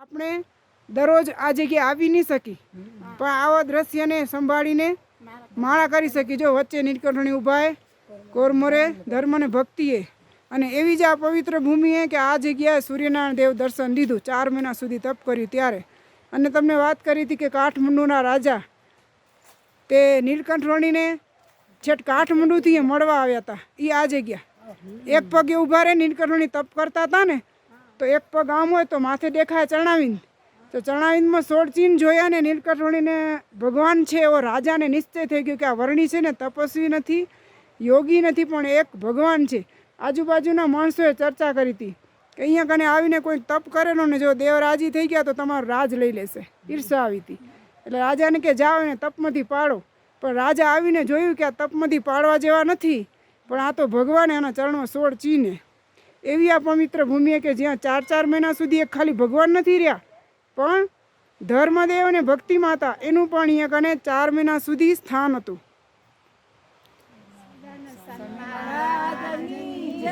આપણે દરરોજ આ જગ્યાએ આવી નહીં શકી, પણ આવા દ્રશ્યને સંભાળીને માળા કરી શકી. જો વચ્ચે નીલકંઠણી ઊભા કોરમોરે ધર્મ ને ભક્તિએ, અને એવી જ આ પવિત્ર ભૂમિએ કે આ જગ્યાએ સૂર્યનારાયણ દેવ દર્શન લીધું, 4 મહિના સુધી તપ કર્યું ત્યારે. અને તમને વાત કરી હતી કે કાઠમંડુના રાજા તે નીલકંઠણીને છેટ કાઠમંડુથી મળવા આવ્યા હતા. એ આ જગ્યા એક પગે ઊભા રહે, નીલકંઠણી તપ કરતા હતા ને, તો એક પગ આમ હોય તો માથે દેખાય ચરણાવિંદ. તો ચરણાવિંદમાં 16 ચિહ્ન જોયા ને નીલકંઠણીને ભગવાન છે એવો રાજાને નિશ્ચય થઈ ગયો કે આ વર્ણી છે ને તપસ્વી નથી, યોગી નથી, પણ એક ભગવાન છે. આજુબાજુના માણસોએ ચર્ચા કરી હતી કે અહીંયા કને આવીને કોઈ તપ કરેલો ને જો દેવ રાજી થઈ ગયા તો તમારું રાજ લઈ લેશે. ઈર્ષા આવી હતી એટલે રાજાને કે જાઓ ને તપમાંથી પાડો. પણ રાજા આવીને જોયું કે આ તપમાંથી પાડવા જેવા નથી, પણ આ તો ભગવાન એના ચરણમાં 16 ચીને. એવી આ પવિત્ર ભૂમિએ કે જ્યાં 4 મહિના સુધી એક ખાલી ભગવાન નથી રહ્યા, પણ ધર્મદેવ અને ભક્તિ માતા એનું પણ અહીંયા કને 4 મહિના સુધી સ્થાન હતું.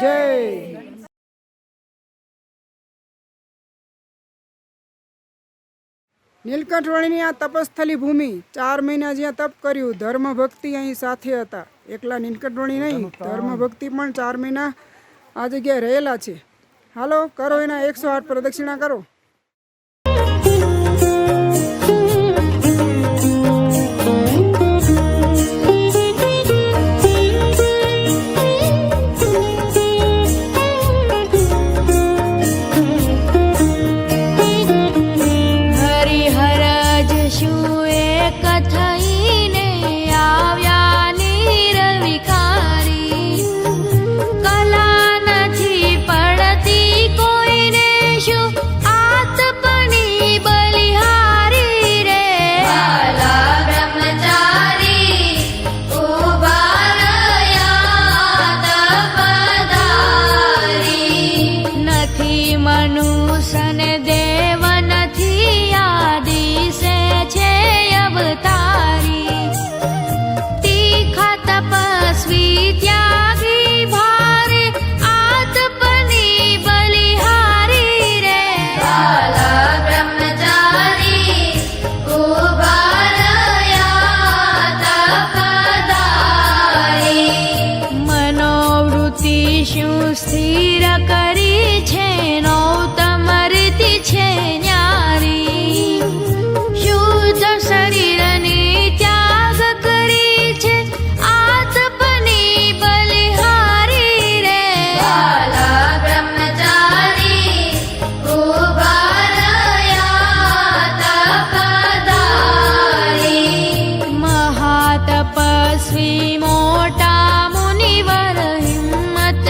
જય. નીલકંઠવણીની આ તપસ્થલી ભૂમિ 4 મહિના જ્યાં તપ કર્યું, ધર્મ ભક્તિ અહીં સાથે હતા. એકલા નીલકંઠવણી નહીં, ધર્મ ભક્તિ પણ 4 મહિના આ જગ્યાએ રહેલા છે. હાલો કરો એના 108 પ્રદક્ષિણા કરો. સ્થિર કરી છે નૌતમ રીતિ છે ન્યારી, શુદ્ધ શરીરની ત્યાગ કરી છે આત્મની બલિહારી રે. બાલા બ્રહ્મચારી ઉભા રહ્યા તપધારી, મહાતપસ્વી મોટા મુનિવર હિંમત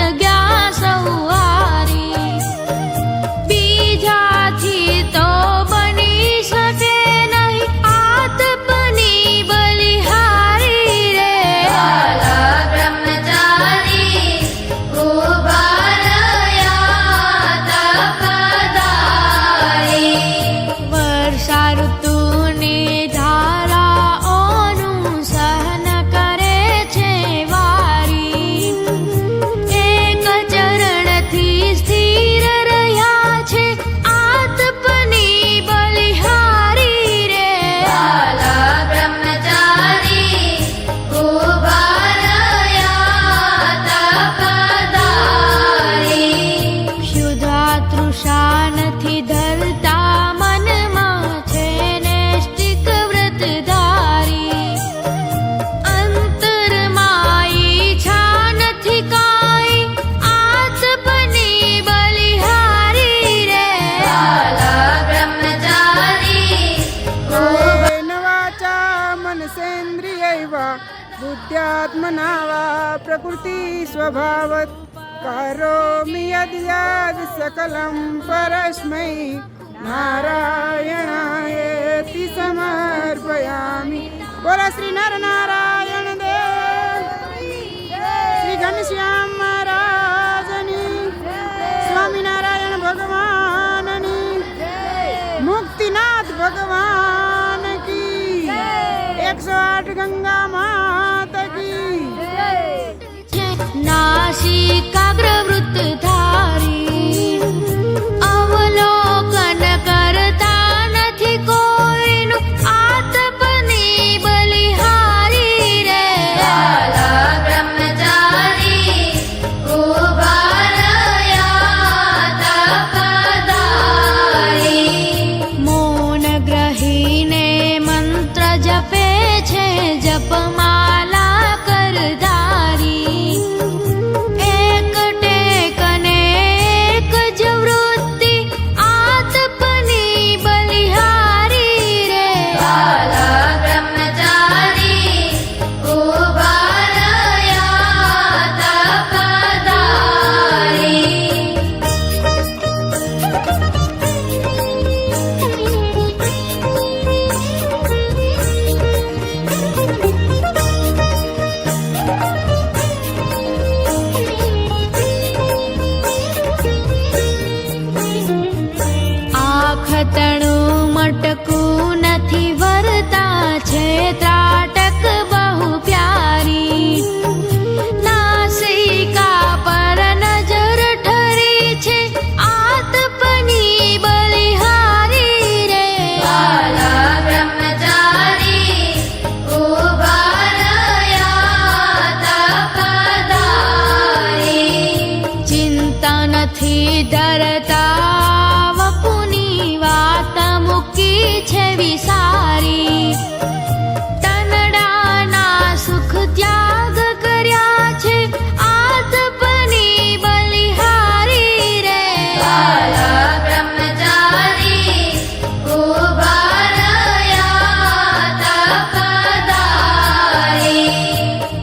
बुद्ध्यात्मनावा प्रकृति स्वभावत करोमि यद् यद् सकलं परस्मै नारायणायेति समर्पयामि. बोला श्री नर नारायण देव, श्री घनश्याम महाराजनी, स्वामीनारायण भगवाननी, मुक्तिनाथ भगवान की, 108 गंगा माता की. नासिकाग्र वृत्तधारी अवलोकन करता વિસારી તનડાના સુખ ત્યાગ કર્યા છે આતપની બલિહારી રે વાલા બ્રહ્મચારી ઉભા રહ્યા તપદારી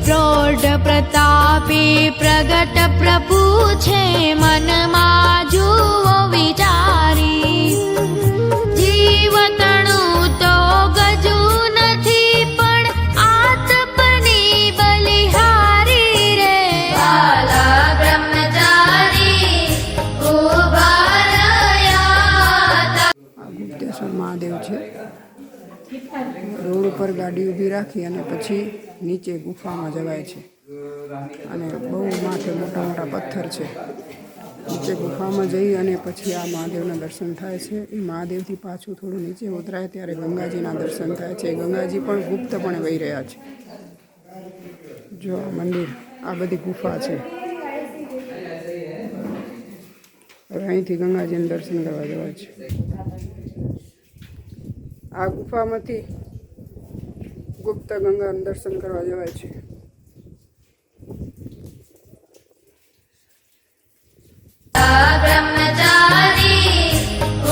પ્રૌઢ પ્રતાપી પ્રગટ પ્રભુ છે મનમાં જુઓ વિચારી જીવતણું તો ગજુ નથી પણ આતપની બલિહારી રે વાલા બ્રહ્મચારી ઉભા રહ્યા આ ગુપ્તેશ્વર મહાદેવ છે. રોડ ઉપર ગાડી ઊભી રાખી અને પછી નીચે ગુફામાં જવાય છે અને બહુ માથે મોટા મોટા પથ્થર છે. નીચે ગુફામાં જઈ અને પછી આ મહાદેવના દર્શન થાય છે. એ મહાદેવથી પાછું થોડું નીચે ઉતરાય ત્યારે ગંગાજીના દર્શન થાય છે. ગંગાજી પણ ગુપ્તપણે વહી રહ્યા છે. જો આ મંદિર, આ બધી ગુફા છે. હવે અહીંથી ગંગાજીના દર્શન કરવા જવાય છે. આ ગુફામાંથી ગુપ્ત ગંગાના દર્શન કરવા જવાય છે. બ્રહ્મચારી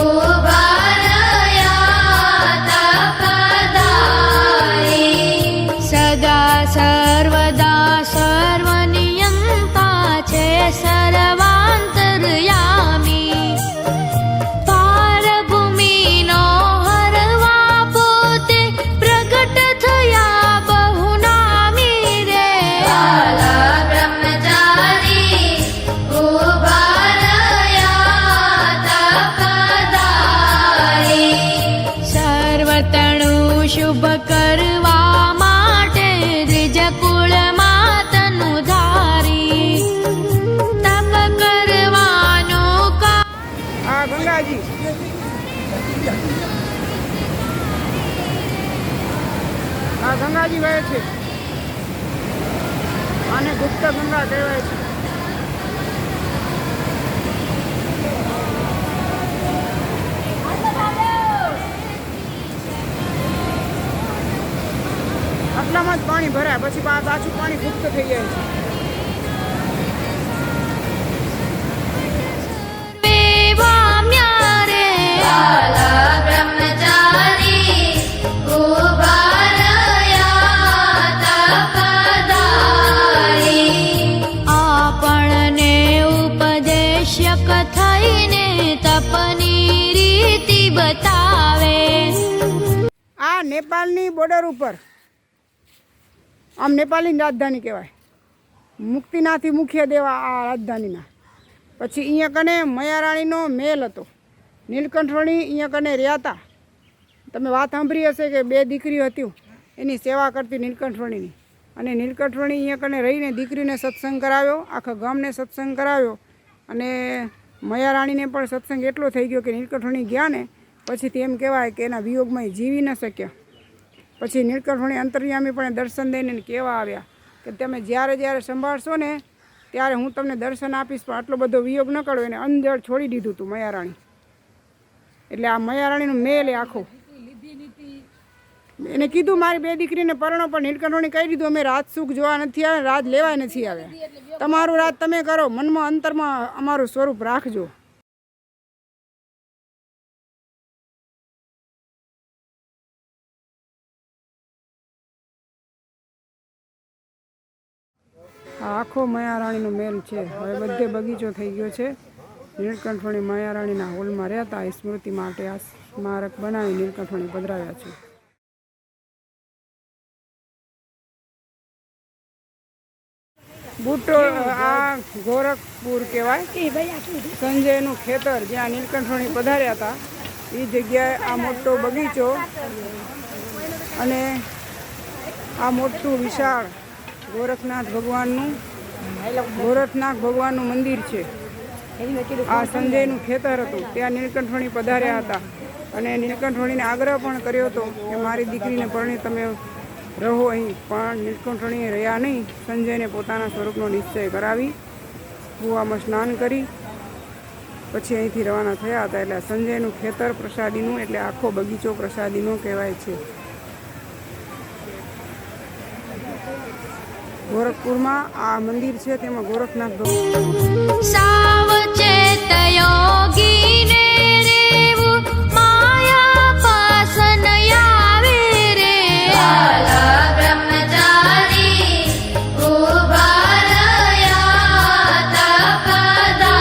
ઉભા રહ્યા તપદારી સદા સર્વદા સર્વનિયમ પાછે સર્વાંતરયામી પારભૂમિનો હરવા પોતે પ્રગટ થયા બહુનામી રે વાલા બ્રહ્મચારી ઉભા સર્વતણું શુભ કરવા માટે દ્વિજકુળ માતનું ધારી તપ કરવાનું આ ગંગાજી, આ ગંગાજી વહે છે. આને ગુપ્ત ગંગા કહેવાય છે. આટલામાં જ પાણી ભરાય, પછી પાછું પાણી ગુપ્ત થઈ જાય છે. વામ્યા રે વાલા બ્રહ્મચારી ઉભા રહ્યા તપદારી આપણને ઉપદેશક થઈને તપની રીતિ બતાવે. આ નેપાળની બોર્ડર ઉપર, આમ નેપાળની રાજધાની કહેવાય. મુક્તિનાથી મુખ્ય દેવા આ રાજધાનીના. પછી અહીંયા કને મયારાણીનો મહેલ હતો. નીલકંઠવણી અહીંયા કને રહ્યા હતા. તમે વાત સાંભળી હશે કે 2 દીકરીઓ હતી એની સેવા કરતી નીલકંઠવણીની. અને નીલકંઠવણી અહીંયા કને રહીને દીકરીને સત્સંગ કરાવ્યો, આખા ગામને સત્સંગ કરાવ્યો. અને મયારાણીને પણ સત્સંગ એટલો થઈ ગયો કે નીલકંઠવણી ગયા ને પછીથી એમ કહેવાય કે એના વિયોગમાં એ જીવી ન શક્યા. પછી નીલકંઠવણી અંતર્યામી પણ દર્શન દઈને કહેવા આવ્યા કે તમે જ્યારે જ્યારે સંભાળશો ને ત્યારે હું તમને દર્શન આપીશ, પણ આટલો બધો વિયોગ ન કરો. એને અંજળ છોડી દીધું હતું મયારાણી. એટલે આ મયારાણીનો મેલ એ આખો. એને કીધું મારી 2 દીકરીને પરણો, પણ નીલકંઠવણી કહી દીધું અમે રાજ સુખ જોવા નથી આવ્યા, રાજ લેવા નથી આવ્યા. તમારું રાજ તમે કરો, મનમાં અંતરમાં અમારું સ્વરૂપ રાખજો. આ આખો મયારાણીનો મેલ છે. હવે બધે બગીચો થઈ ગયો છે. નીલકંઠવણી મયારાણીના હોલમાં રહેતા એ સ્મૃતિ માટે આ સ્મારક બનાવી નીલકંઠવણી પધરાવ્યા છે. બુટ્ટો આ ગોરખપુર કહેવાય. સંજયનું ખેતર જ્યાં નીલકંઠવણી પધાર્યા હતા એ જગ્યાએ આ મોટો બગીચો અને આ મોટું વિશાળ ગોરખનાથ ભગવાનનું મંદિર છે. આ સંજયનું ખેતર હતું, ત્યાં નીલકંઠવણી પધાર્યા હતા. અને નીલકંઠવણીને આગ્રહ પણ કર્યો હતો કે મારી દીકરીને પરણી તમે રહો અહીં, પણ નીલકંઠવણીએ રહ્યા નહીં. સંજયને પોતાના સ્વરૂપનો નિશ્ચય કરાવી કૂવામાં સ્નાન કરી પછી અહીંથી રવાના થયા હતા. એટલે સંજયનું ખેતર પ્રસાદીનું, એટલે આખો બગીચો પ્રસાદીનો કહેવાય છે. ગોરખપુરમાં આ મંદિર છે, તેમાં ગોરખનાથ ભગવાન સાવચેત યોગીને રેવું માયા પાસન આવે રે. વાલા બ્રહ્મચારી ઉભા રહ્યા તપધારી.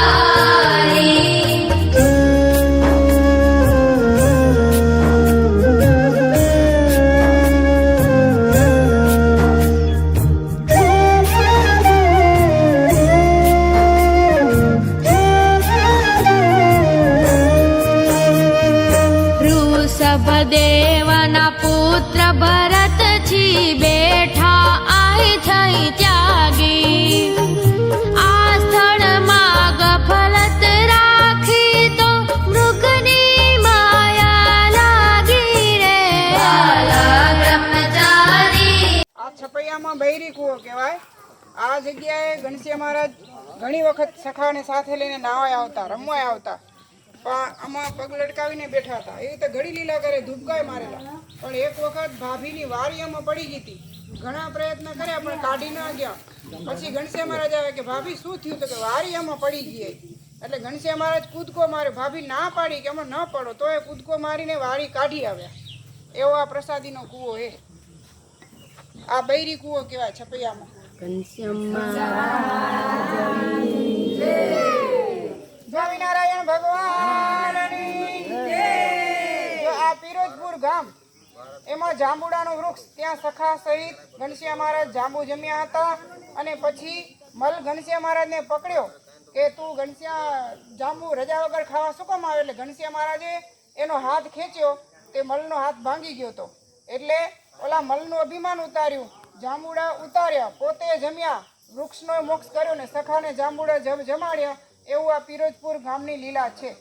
વૃષભદેવના પુત્ર ભરતજી બેઠા આય થઈ ત્યાગી. આ સ્થળમાં ગફલત રાખી તો મૃગની માયા લાગી રે. વાલા બ્રહ્મચારી. આ છપૈયામાં બૈરી કૂવો કહેવાય. આ જગ્યાએ ઘનશ્યામ મહારાજ ઘણી વખત સખાને સાથે લઈને નાવાય આવતા, રમવાય આવતા, પણ આમાં પગ લટકાવીને બેઠા હતા. એવી રીતે ઘડી લીલા કરે, ધૂપકાય મારેલા. પણ એક વખત ભાભીની વારી આમાં પડી ગઈ હતી. ઘણા પ્રયત્ન કર્યા પણ કાઢી ના ગયા. પછી ઘનશ્યામ મહારાજ આવે કે ભાભી શું થયું? તો કે વારી આમાં પડી ગઈ. એટલે ઘનશ્યામ મહારાજ કૂદકો મારે. ભાભી ના પાડી કે આમાં ન પડો, તો એ કૂદકો મારીને વારી કાઢી આવ્યા. એવો આ પ્રસાદીનો કૂવો એ. આ બૈરી કૂવો કહેવાય છપૈયામાં. સ્વામિનારાયણ ભગવાનની જય. જો આ પિરોજપુર ગામ, એમાં જાંબુડાનું વૃક્ષ, ત્યાં સખા સહિત ઘનશ્યામ મહારાજ જાંબુ જમ્યા હતા. અને પછી મલ ઘનશ્યામ મહારાજને પકડ્યો કે તું જાંબુ રજા વગર ખાવા શું કામ આવે? એટલે ઘનશ્યામ મહારાજે એનો હાથ ખેંચ્યો, તે મલનો હાથ ભાંગી ગયો હતો. એટલે ઓલા મલનું અભિમાન ઉતાર્યું, જાંબુડા ઉતાર્યા, પોતે જમ્યા, વૃક્ષનો મોક્ષ કર્યો ને સખાને જાંબુડા જમાડ્યા. એવું આ પિરોજપુર ગામની લીલા છે.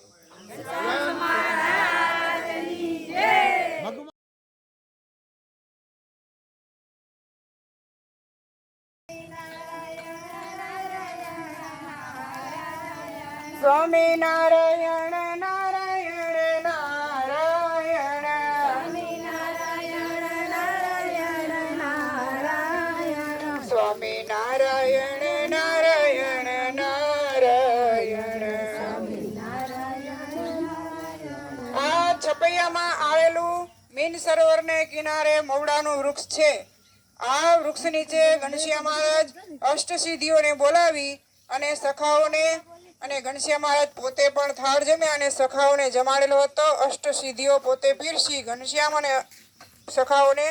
સ્વામિનારાયણ નારાયણ નારાયણ. સ્વામિનારાયણ નારાયણ નારાયણ. આ છપૈયામાં આવેલું મીન સરોવરને કિનારે મવડાનું વૃક્ષ છે. આ વૃક્ષ નીચે ઘનશ્યામ મહારાજ અષ્ટસિદ્ધિઓને બોલાવી અને સખાઓને, અને ઘનશ્યામ મહારાજ પોતે પણ થાળ જમ્યા અને સખાઓને જમાડેલો હતો. અષ્ટસિદ્ધિઓ પોતે પીરસી ઘનશ્યામ અને સખાઓને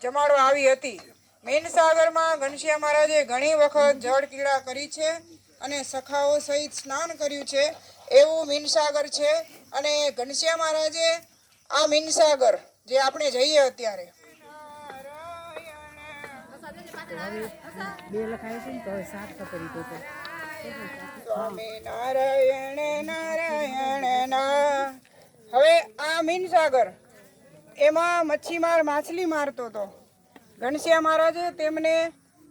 જમાડવા આવી હતી. મીનસાગરમાં ઘનશ્યામ મહારાજે ઘણી વખત જળ ક્રીડા કરી છે અને સખાઓ સહિત સ્નાન કર્યું છે. એવું મીનસાગર છે. અને ઘનશ્યામ મહારાજે આ મીનસાગર જે આપણે જઈએ અત્યારે, સ્વામિનારાયણ નારાયણ ના. હવે આ મીનસાગર, એમાં મચ્છીમાર માછલી મારતો હતો. ઘનશ્યામ મહારાજે તેમને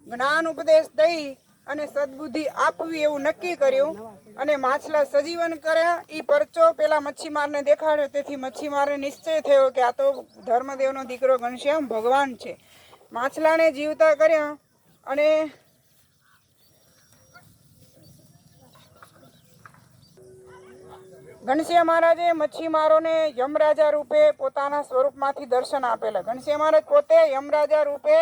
જ્ઞાન ઉપદેશ દઈ અને સદબુદ્ધિ આપવી એવું નક્કી કર્યું અને માછલા સજીવન કર્યા. એ પરચો પેલા મચ્છીમારને દેખાડ્યો. તેથી મચ્છીમારને નિશ્ચય થયો કે આ તો ધર્મદેવનો દીકરો ઘનશ્યામ ભગવાન છે. માછલાને જીવતા કર્યા અને ઘનશ્યામ મહારાજે મચ્છીમારોને યમરાજા રૂપે પોતાના સ્વરૂપમાંથી દર્શન આપેલા. ઘનશ્યામ મહારાજ પોતે યમરાજા રૂપે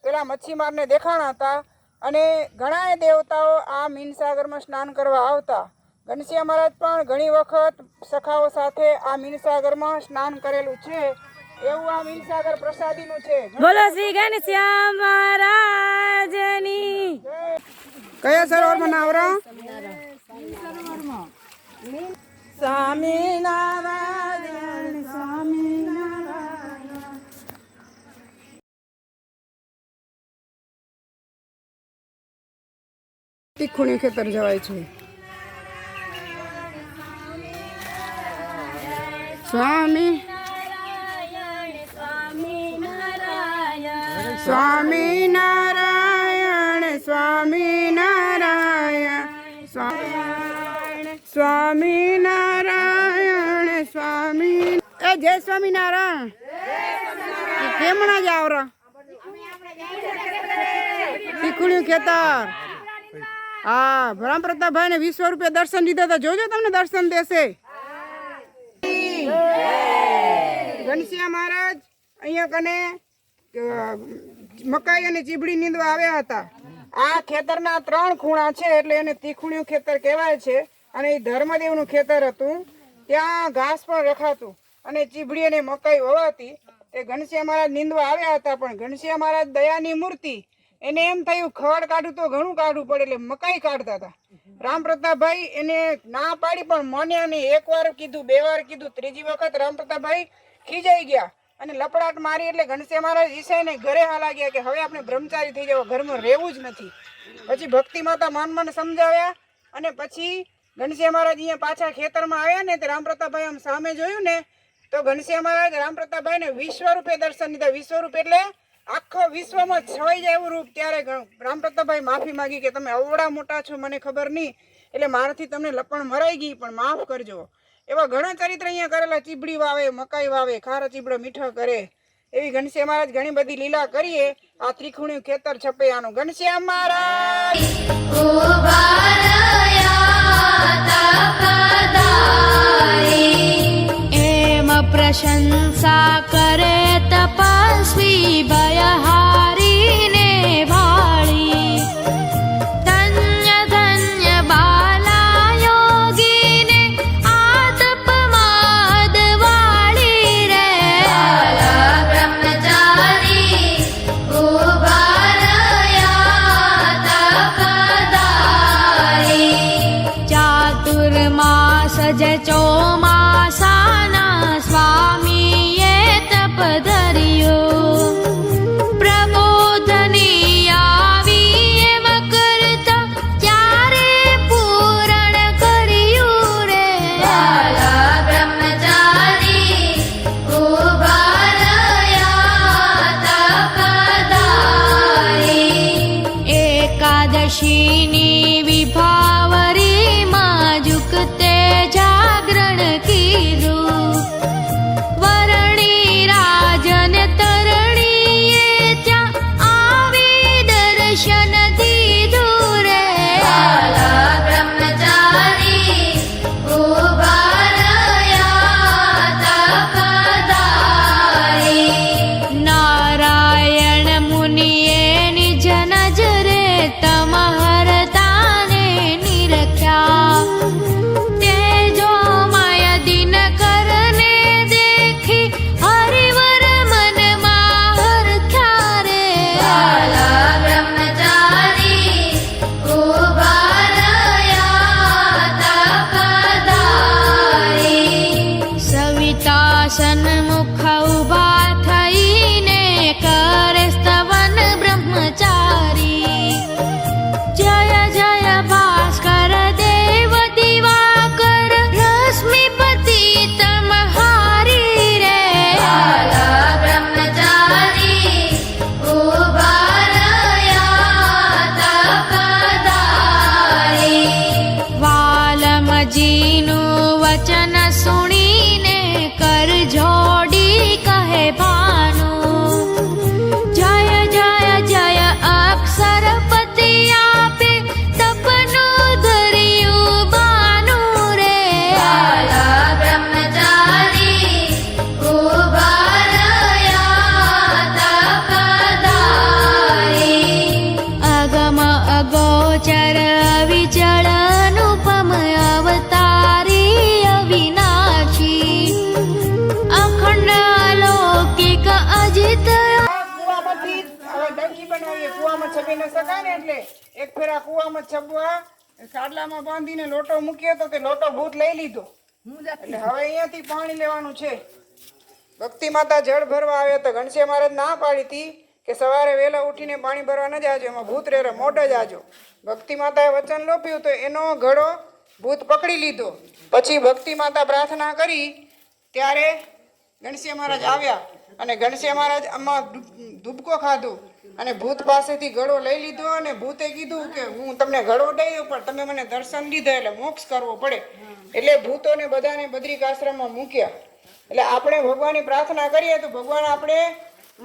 પેલા મચ્છીમારને દેખાણા હતા. અને ઘણા દેવતાઓ આ મીનસાગરમાં સ્નાન કરવા આવતા. ઘનશ્યામ મહારાજ પણ ઘણી વખત સખાઓ સાથે આ મીનસાગરમાં સ્નાન કરેલું છે. એવું આ મીનસાગર પ્રસાદીનું છે. બોલો શ્રી ઘનશ્યામ મહારાજની. કયા સરોવરમાં નાવરા? સ્વામિનારાયણ સ્વામિનારાયણ. તીખુણી ખેતર જવાય છે. સ્વામિનારાયણ સ્વામિનારાયણ સ્વામિનારાયણ સ્વામી જય સ્વામિનારાયણ. કેમણા જ આવરો શીખુણ્યું ખેતર. હા, રામ પ્રતાપભાઈ ને 20 રૂપિયા દર્શન દીધા તો જોજો તમને દર્શન દેશે. ઘનશ્યામ મહારાજ અહીંયા કને મકાઈ અને ચીબડી નીંદવા આવ્યા હતા. આ ખેતરના 3 ખૂણા છે એટલે એને તીખુણ્યું ખેતર કહેવાય છે. અને એ ધર્મદેવનું ખેતર હતું. ત્યાં ઘાસ પણ રખાતું અને ચીબડી અને મકાઈ વવાતી. તે ઘનશ્યામ મહારાજ નીંદવા આવ્યા હતા, પણ ઘનશ્યામ મહારાજ દયાની મૂર્તિ, એને એમ થયું ખડ કાઢું તો ઘણું કાઢવું પડે એટલે મકાઈ કાઢતા હતા. રામ પ્રતાપભાઈ એને ના પાડી, પણ મને અને 1 વાર કીધું, 2 વાર કીધું, 3જી વખત રામ પ્રતાપભાઈ ખીજાઈ ગયા અને લપડાટ મારી. એટલે ઘનશ્યામ મહારાજ ઈસાઈને ઘરે હાલા ગયા કે હવે આપણે બ્રહ્મચારી થઈ જવા, ઘરમાં રહેવું જ નથી. પછી ભક્તિ માતા મન સમજાવ્યા અને પછી ઘનશ્યામ મહારાજ અહીંયા પાછા ખેતરમાં આવ્યા ને તે રામ પ્રતાપભાઈ આમ સામે જોયું ને તો ઘનશ્યામ મહારાજ રામ પ્રતાપભાઈને 20 રૂપિયા દર્શન દીધા. 20 રૂપિયા એટલે આખો વિશ્વમાં છવાઈ જાય એવું રૂપ. ત્યારે રામ પ્રતાપભાઈ માફી માંગી કે તમે અવડા મોટા છો, મને ખબર નહીં, એટલે મારાથી તમને લપણ મરાઈ ગઈ, પણ માફ કરજો. એવા ઘણા ચરિત્ર અહીંયા કરેલા. ચીબડી વાવે, મકાઈ વાવે, ખારા ચીબડો મીઠો કરે, એવી ઘનશ્યામ મહારાજ ઘણી બધી લીલા કરીએ. આ ત્રિખુણ્યું ખેતર છપે આનું. ઘનશ્યામ મહારાજ એમ પ્રશંસા કરે તપસ્વી ભયહારીને ભાળી. ધન્ય ધન્ય બાલા યોગીને આતપમાદ વાળી રે. બ્રહ્મચારી ઉભા રહ્યા તપદારી. ચાતુર્માસ જ ચોમાસાના સ્વામીએ તપ ધર્યો. પ્રબોધની આવી એમ કરતા ત્યારે પૂરણ કર્યું રે. બ્રહ્મચારી ઉભા રહ્યા તપદારી. એકાદશીની વિભાવરીમાં જુકતે જાગરણ કીધું. વરણી રાજન તરણીએ ત્યાં આવી દર્શન દીધું રે. બ્રહ્મચારી ઉભા રહ્યા તપદારી. નારાયણ મુનિએ નિજ નજરે તમહરતાને નિરખ્યા. તેજોમય દિનકરને દેખી હરિવર મનમાં હરખ્યા રે. બ્રહ્મચારી ઉભા રહ્યા તપદારી. સવિતા સન્મુખ ઉભા થઈને કરે સ્તવન બ્રહ્મચારી. જય જય ભાસ્કર દેવ દિવાકર રશ્મિપતિ તમહારી રે. બ્રહ્મચારી ઉભા રહ્યા તપદારી. વાલમજીનું વચન સુણીને કર જોડી કહે ભાનુ. જય જય જય અક્ષરપતિ આપે તપનું ધર્યું બાનું રે. બ્રહ્મચારી ઉભા રહ્યા તપદારી. અગમ અગોચર અવિચળ અનુપમ અવતારી અવિનાશી. અખંડ અલૌકિક અજિત. કુવામાંથી હવે ડંકી બનાવીએ. કુવામાં છબી ન શકાય ને એટલે એક ફેરા કુવામાં છબવા સાડલામાં બાંધીને લોટો મૂક્યો તો તે લોટો ભૂત લઈ લીધો. એટલે હવે અહીંયાથી પાણી લેવાનું છે. ભક્તિ માતા જળ ભરવા આવ્યા તો ઘનશ્યામ મહારાજ ના પાડી હતી કે સવારે વહેલા ઉઠીને પાણી ભરવા ન જાજો, એમાં ભૂત રેરે મોઢ જ આજો. ભક્તિ માતાએ વચન લોપ્યું તો એનો ઘડો ભૂત પકડી લીધો. પછી ભક્તિ માતા પ્રાર્થના કરી ત્યારે ઘનશ્યામ મહારાજ આવ્યા અને ઘનશ્યામ મહારાજ આમાં ધૂબકો ખાધો અને ભૂત પાસેથી ઘડો લઈ લીધો અને ભૂતે કીધું કે હું તમને ઘડો દઈ દઉં પણ તમે મને દર્શન દીધા એટલે મોક્ષ કરવો પડે. એટલે ભૂતોને બધાને બદ્રિક આશ્રમમાં મૂક્યા એટલે આપણે ભગવાનની પ્રાર્થના કરીએ તો ભગવાન આપણે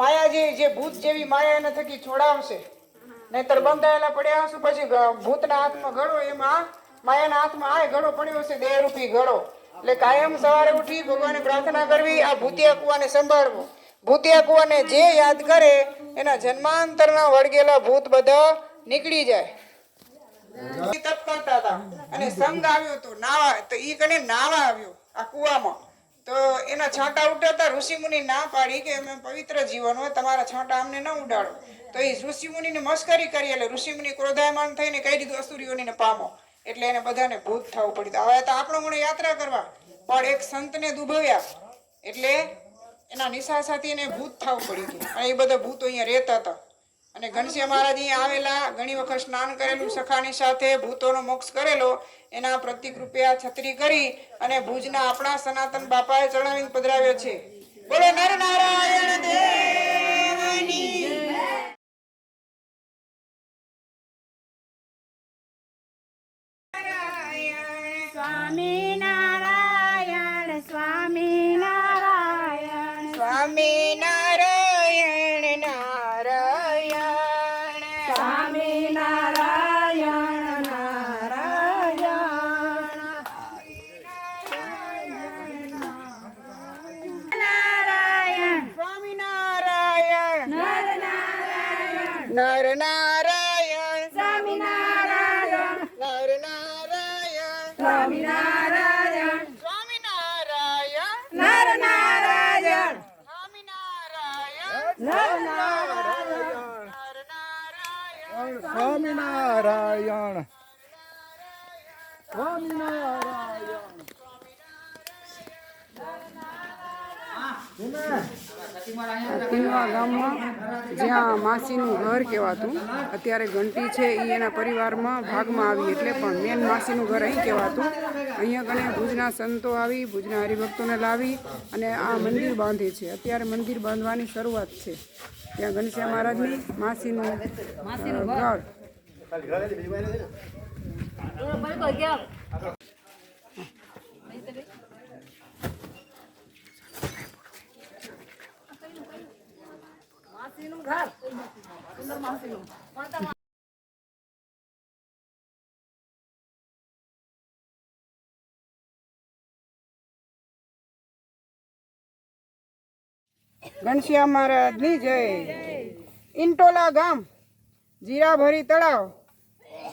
માયા જે ભૂત જેવી માયા એના થકી છોડાવશે. નહીતર બંધાયેલા પડ્યા હશું પછી ભૂતના હાથમાં ઘડો એમાં માયાના હાથમાં આ ઘડો પડ્યો છે દેહરૂપી ઘડો. એટલે કાયમ સવારે ઉઠી ભગવાનને પ્રાર્થના કરવી, આ ભૂતિયા કુવાને સંભાળવો. ભૂતિયા કુવાને જે યાદ કરે એના જન્માંતરના વળગેલા ભૂત બધા નીકળી જાય. તપ કરતા હતા અને સંગ આવ્યો તો નાવા, તો ઈ કને નાવા આવ્યો આ કુવામાં. તો એના છાંટા ઉડાડતા ઋષિમુનિ ના પાડી કે અમે પવિત્ર જીવન હોય, તમારા છાંટા અમને ન ઉડાડો. તો એ ઋષિમુનિને મસ્કરી કરી એટલે ઋષિમુનિ ક્રોધાયમાન થઈને કહી દીધું અસુરીઓને પામો. એટલે એને બધાને ભૂત થવું પડ્યું. હવે તો આપણો ગુણ યાત્રા કરવા પણ એક સંતને દુભવ્યા એટલે એના નિશાસાથી એને ભૂત થવું પડ્યું હતું. અને એ બધા ભૂતો અહીંયા રહેતા હતા. અને ઘનશ્યામ મહારાજ અહીંયા આવેલા, ઘણી વખત સ્નાન કરેલું સખાની સાથે, ભૂતોનો મોક્ષ કરેલો, એના પ્રતિક રૂપે આ છત્રી કરી અને ભુજના આપણા સનાતન બાપાએ ચડાવીને પધરાવ્યો છે. બોલો નર નારાયણ દેવની. સ્વામિનારાયણ સ્વામિનારાયણ સ્વામિનારાયણ નારાયણ સ્વામિનારાયણ નારાયણ સ્વામિનારાયણ નર નારાયણ સ્વામિનારાયણ નર નારાયણ સ્વામિનારાયણ સ્વામિનારાયણ નર નારાયણ સ્વામિનારાયણ નર નારાયણ સ્વામિનારાયણ સ્વામિનારાયણ. તીનવા ગામમાં જ્યાં માસીનું ઘર કહેવાતું, અત્યારે ઘંટી છે એ એના પરિવારમાં ભાગમાં આવી એટલે પણ મેન માસીનું ઘર અહીં કહેવાતું. અહીંયા કને ભુજના સંતો આવી, ભુજના હરિભક્તોને લાવી અને આ મંદિર બાંધે છે. અત્યારે મંદિર બાંધવાની શરૂઆત છે. ત્યાં ઘનશ્યામ મહારાજની માસીનું ઘર. ઘનશ્યામ મહારાજની જય. ઇન્ટોલા ગામ, જીરાભરી તળાવ.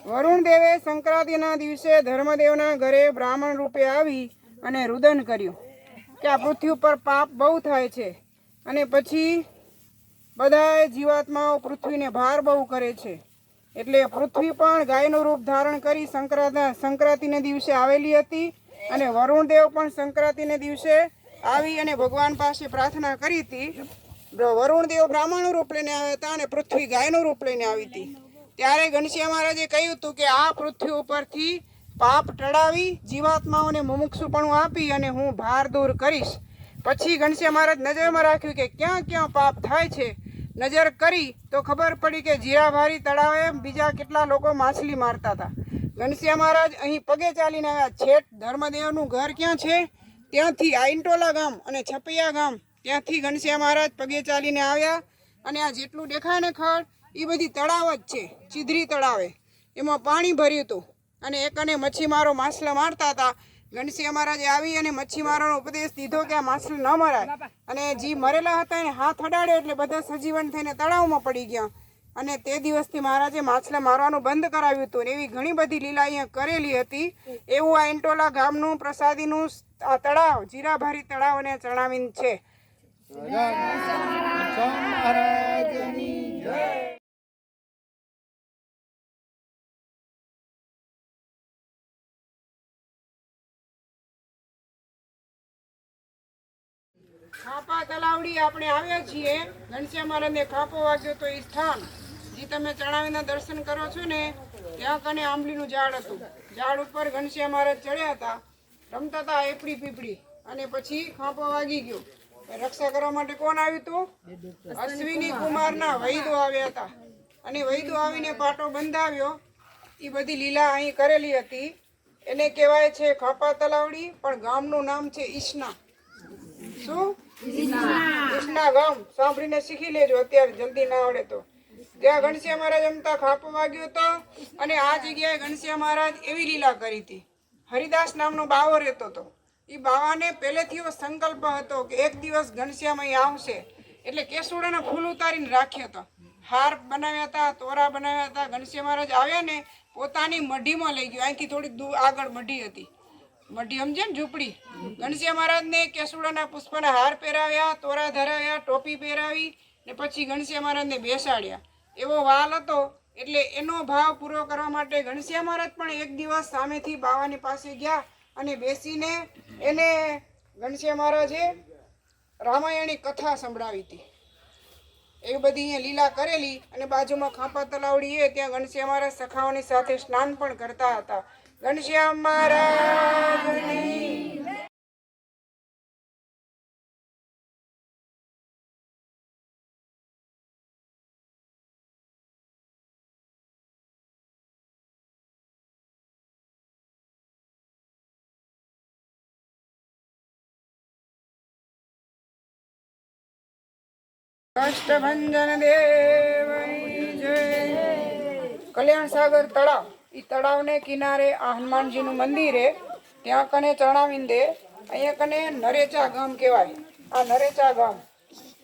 વરુણ દેવે સંક્રાંતિના દિવસે ધર્મદેવના ઘરે બ્રાહ્મણ રૂપે આવી અને રુદન કર્યું કે આ પૃથ્વી ઉપર પાપ બહુ થાય છે અને પછી બધા જીવાત્માઓ પૃથ્વીને ભાર બહુ કરે છે. એટલે પૃથ્વી પણ ગાયનું રૂપ ધારણ કરી સંક્રાંતિને દિવસે આવેલી હતી અને વરુણદેવ પણ સંક્રાંતિને દિવસે આવી અને ભગવાન પાસે પ્રાર્થના કરી હતી. વરુણદેવ બ્રાહ્મણનું રૂપ લઈને આવ્યા હતા અને પૃથ્વી ગાયનું રૂપ લઈને આવી હતી. ત્યારે ઘનશ્યામ મહારાજે કહ્યું હતું કે આ પૃથ્વી ઉપરથી પાપ ટળાવી જીવાત્માઓને મુમુક્ષુપણું આપી અને હું ભાર દૂર કરીશ. પછી ઘનશ્યામ મહારાજ નજરમાં રાખ્યું કે ક્યાં ક્યાં પાપ થાય છે. નજર કરી તો ખબર પડી કે જીરાભારી તળાવે બીજા કેટલા લોકો માછલી મારતા હતા. ઘનશ્યામ મહારાજ અહીં પગે ચાલીને આવ્યા. છેટ ધર્મદેવનું ઘર ક્યાં છે ત્યાંથી આ ઇન્ટોલા ગામ અને છપૈયા ગામ ત્યાંથી ઘનશ્યામ મહારાજ પગે ચાલીને આવ્યા. અને આ જેટલું દેખાય ને ખડ એ બધી તળાવ જ છે. ચીધરી તળાવે એમાં પાણી ભર્યું હતું અને એક અને મચ્છીમારો માછલા મારતા હતા. ઘનશ્યામ મહારાજે આવી અને મચ્છીમારોનો ઉપદેશ દીધો કે આ માછલી ન મરાય. અને જે મરેલા હતા એને હાથ અડાડ્યો એટલે બધા સજીવન થઈને તળાવમાં પડી ગયા. અને તે દિવસથી મહારાજે માછલા મારવાનું બંધ કરાવ્યું હતું. એવી ઘણી બધી લીલા અહીંયા કરેલી હતી. એવું આ ઇન્ટોલા ગામનું પ્રસાદીનું આ તળાવ જીરાભારી તળાવ અને ચણાવીન છે. મહારાજની જય. ખાપા તલાવડી આપણે આવ્યા છીએ. ઘનશ્યામ મહારાજને ખાપો વાગ્યો તો એ સ્થાન જે તમે ચણાવીના દર્શન કરો છો ને ત્યાં કને આંબલીનું ઝાડ હતું. ઝાડ ઉપર ઘનશ્યામ મહારાજ ચડ્યા હતા, રમતા હતા એપડી પીપડી. અને પછી ખાપો વાગી ગયો. રક્ષા કરવા માટે કોણ આવ્યું હતું? અશ્વિની કુમારના વૈદો આવ્યા હતા. અને વૈદો આવીને પાટો બંધાવ્યો. એ બધી લીલા અહીં કરેલી હતી. એને કહેવાય છે ખાપા તલાવડી, પણ ગામનું નામ છે ઈસના. શું ઈસના ગામ સાંભળીને શીખી લેજો અત્યારે જલ્દી ના આવડે તો. ત્યાં ઘનશ્યામ મહારાજ અમતા ખાપો વાગ્યો હતો અને આ જગ્યાએ ઘનશ્યામ મહારાજ એવી લીલા કરી હતી. હરિદાસ નામનો બાવો રહેતો હતો. એ બાવાને પહેલેથી એવો સંકલ્પ હતો કે એક દિવસ ઘનશ્યામ અહીં આવશે, એટલે કેસુડાના ફૂલ ઉતારીને રાખ્યો હતો. હાર બનાવ્યા હતા, તોરા બનાવ્યા હતા. ઘનશ્યામ મહારાજ આવ્યા ને પોતાની મઢીમાં લઈ ગયો. અહીંથી થોડીક દૂર આગળ મઢી હતી, મઢી સમજે ને ઝૂંપડી. ઘનશ્યામ મહારાજને કેસુડાના પુષ્પના હાર પહેરાવ્યા, તોરા ધરાવ્યા, ટોપી પહેરાવી ને પછી ઘનશ્યામ મહારાજને બેસાડ્યા. એવો વાલ હતો એટલે એનો ભાવ પૂરો કરવા માટે ઘનશ્યામ મહારાજ પણ એક દિવસ સામેથી બાવાની પાસે ગયા અને બેસીને એને ઘનશ્યામ મહારાજે રામાયણની કથા સંભળાવી હતી. એ બધી અહીંયા લીલા કરેલી અને બાજુમાં ખાંપા તલાવડી એ ત્યાં ઘનશ્યામ મહારાજ સખાઓની સાથે સ્નાન પણ કરતા હતા. ઘનશ્યામ મહારાજની કષ્ટભંજન દેવની જય. કલ્યાણ સાગર તળાવ, એ તળાવને કિનારે આ હનુમાનજીનું મંદિર છે. ત્યાં કને ચણાવીને દે. અહીંયા કને નરેચા ગામ કહેવાય. આ નરેચા ગામ,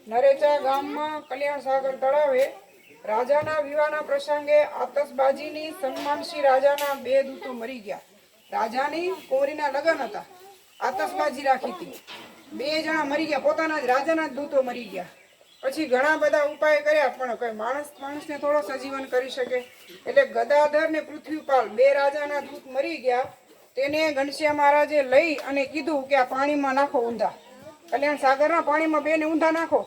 નરેચા ગામમાં કલ્યાણ સાગર તળાવે રાજાના વિવાહના પ્રસંગે આતશબાજીની સન્માનસી રાજાના 2 દૂતો મરી ગયા. રાજાની કુંવરીના લગ્ન હતા, આતશબાજી રાખી હતી. 2 જણા મરી ગયા, પોતાના જ રાજાના જ દૂતો મરી ગયા. પછી ઘણા બધા ઉપાય કર્યા પણ કોઈ માણસને થોડો સજીવન કરી શકે. એટલે ગદાધર ને પૃથ્વીપાલ 2 રાજાના દૂત મરી ગયા. તેને ઘનશ્યામ મહારાજે લઈ અને કીધું કે આ પાણીમાં નાખો ઊંધા, કલ્યાણ સાગરના પાણીમાં 2ને ઊંધા નાખો.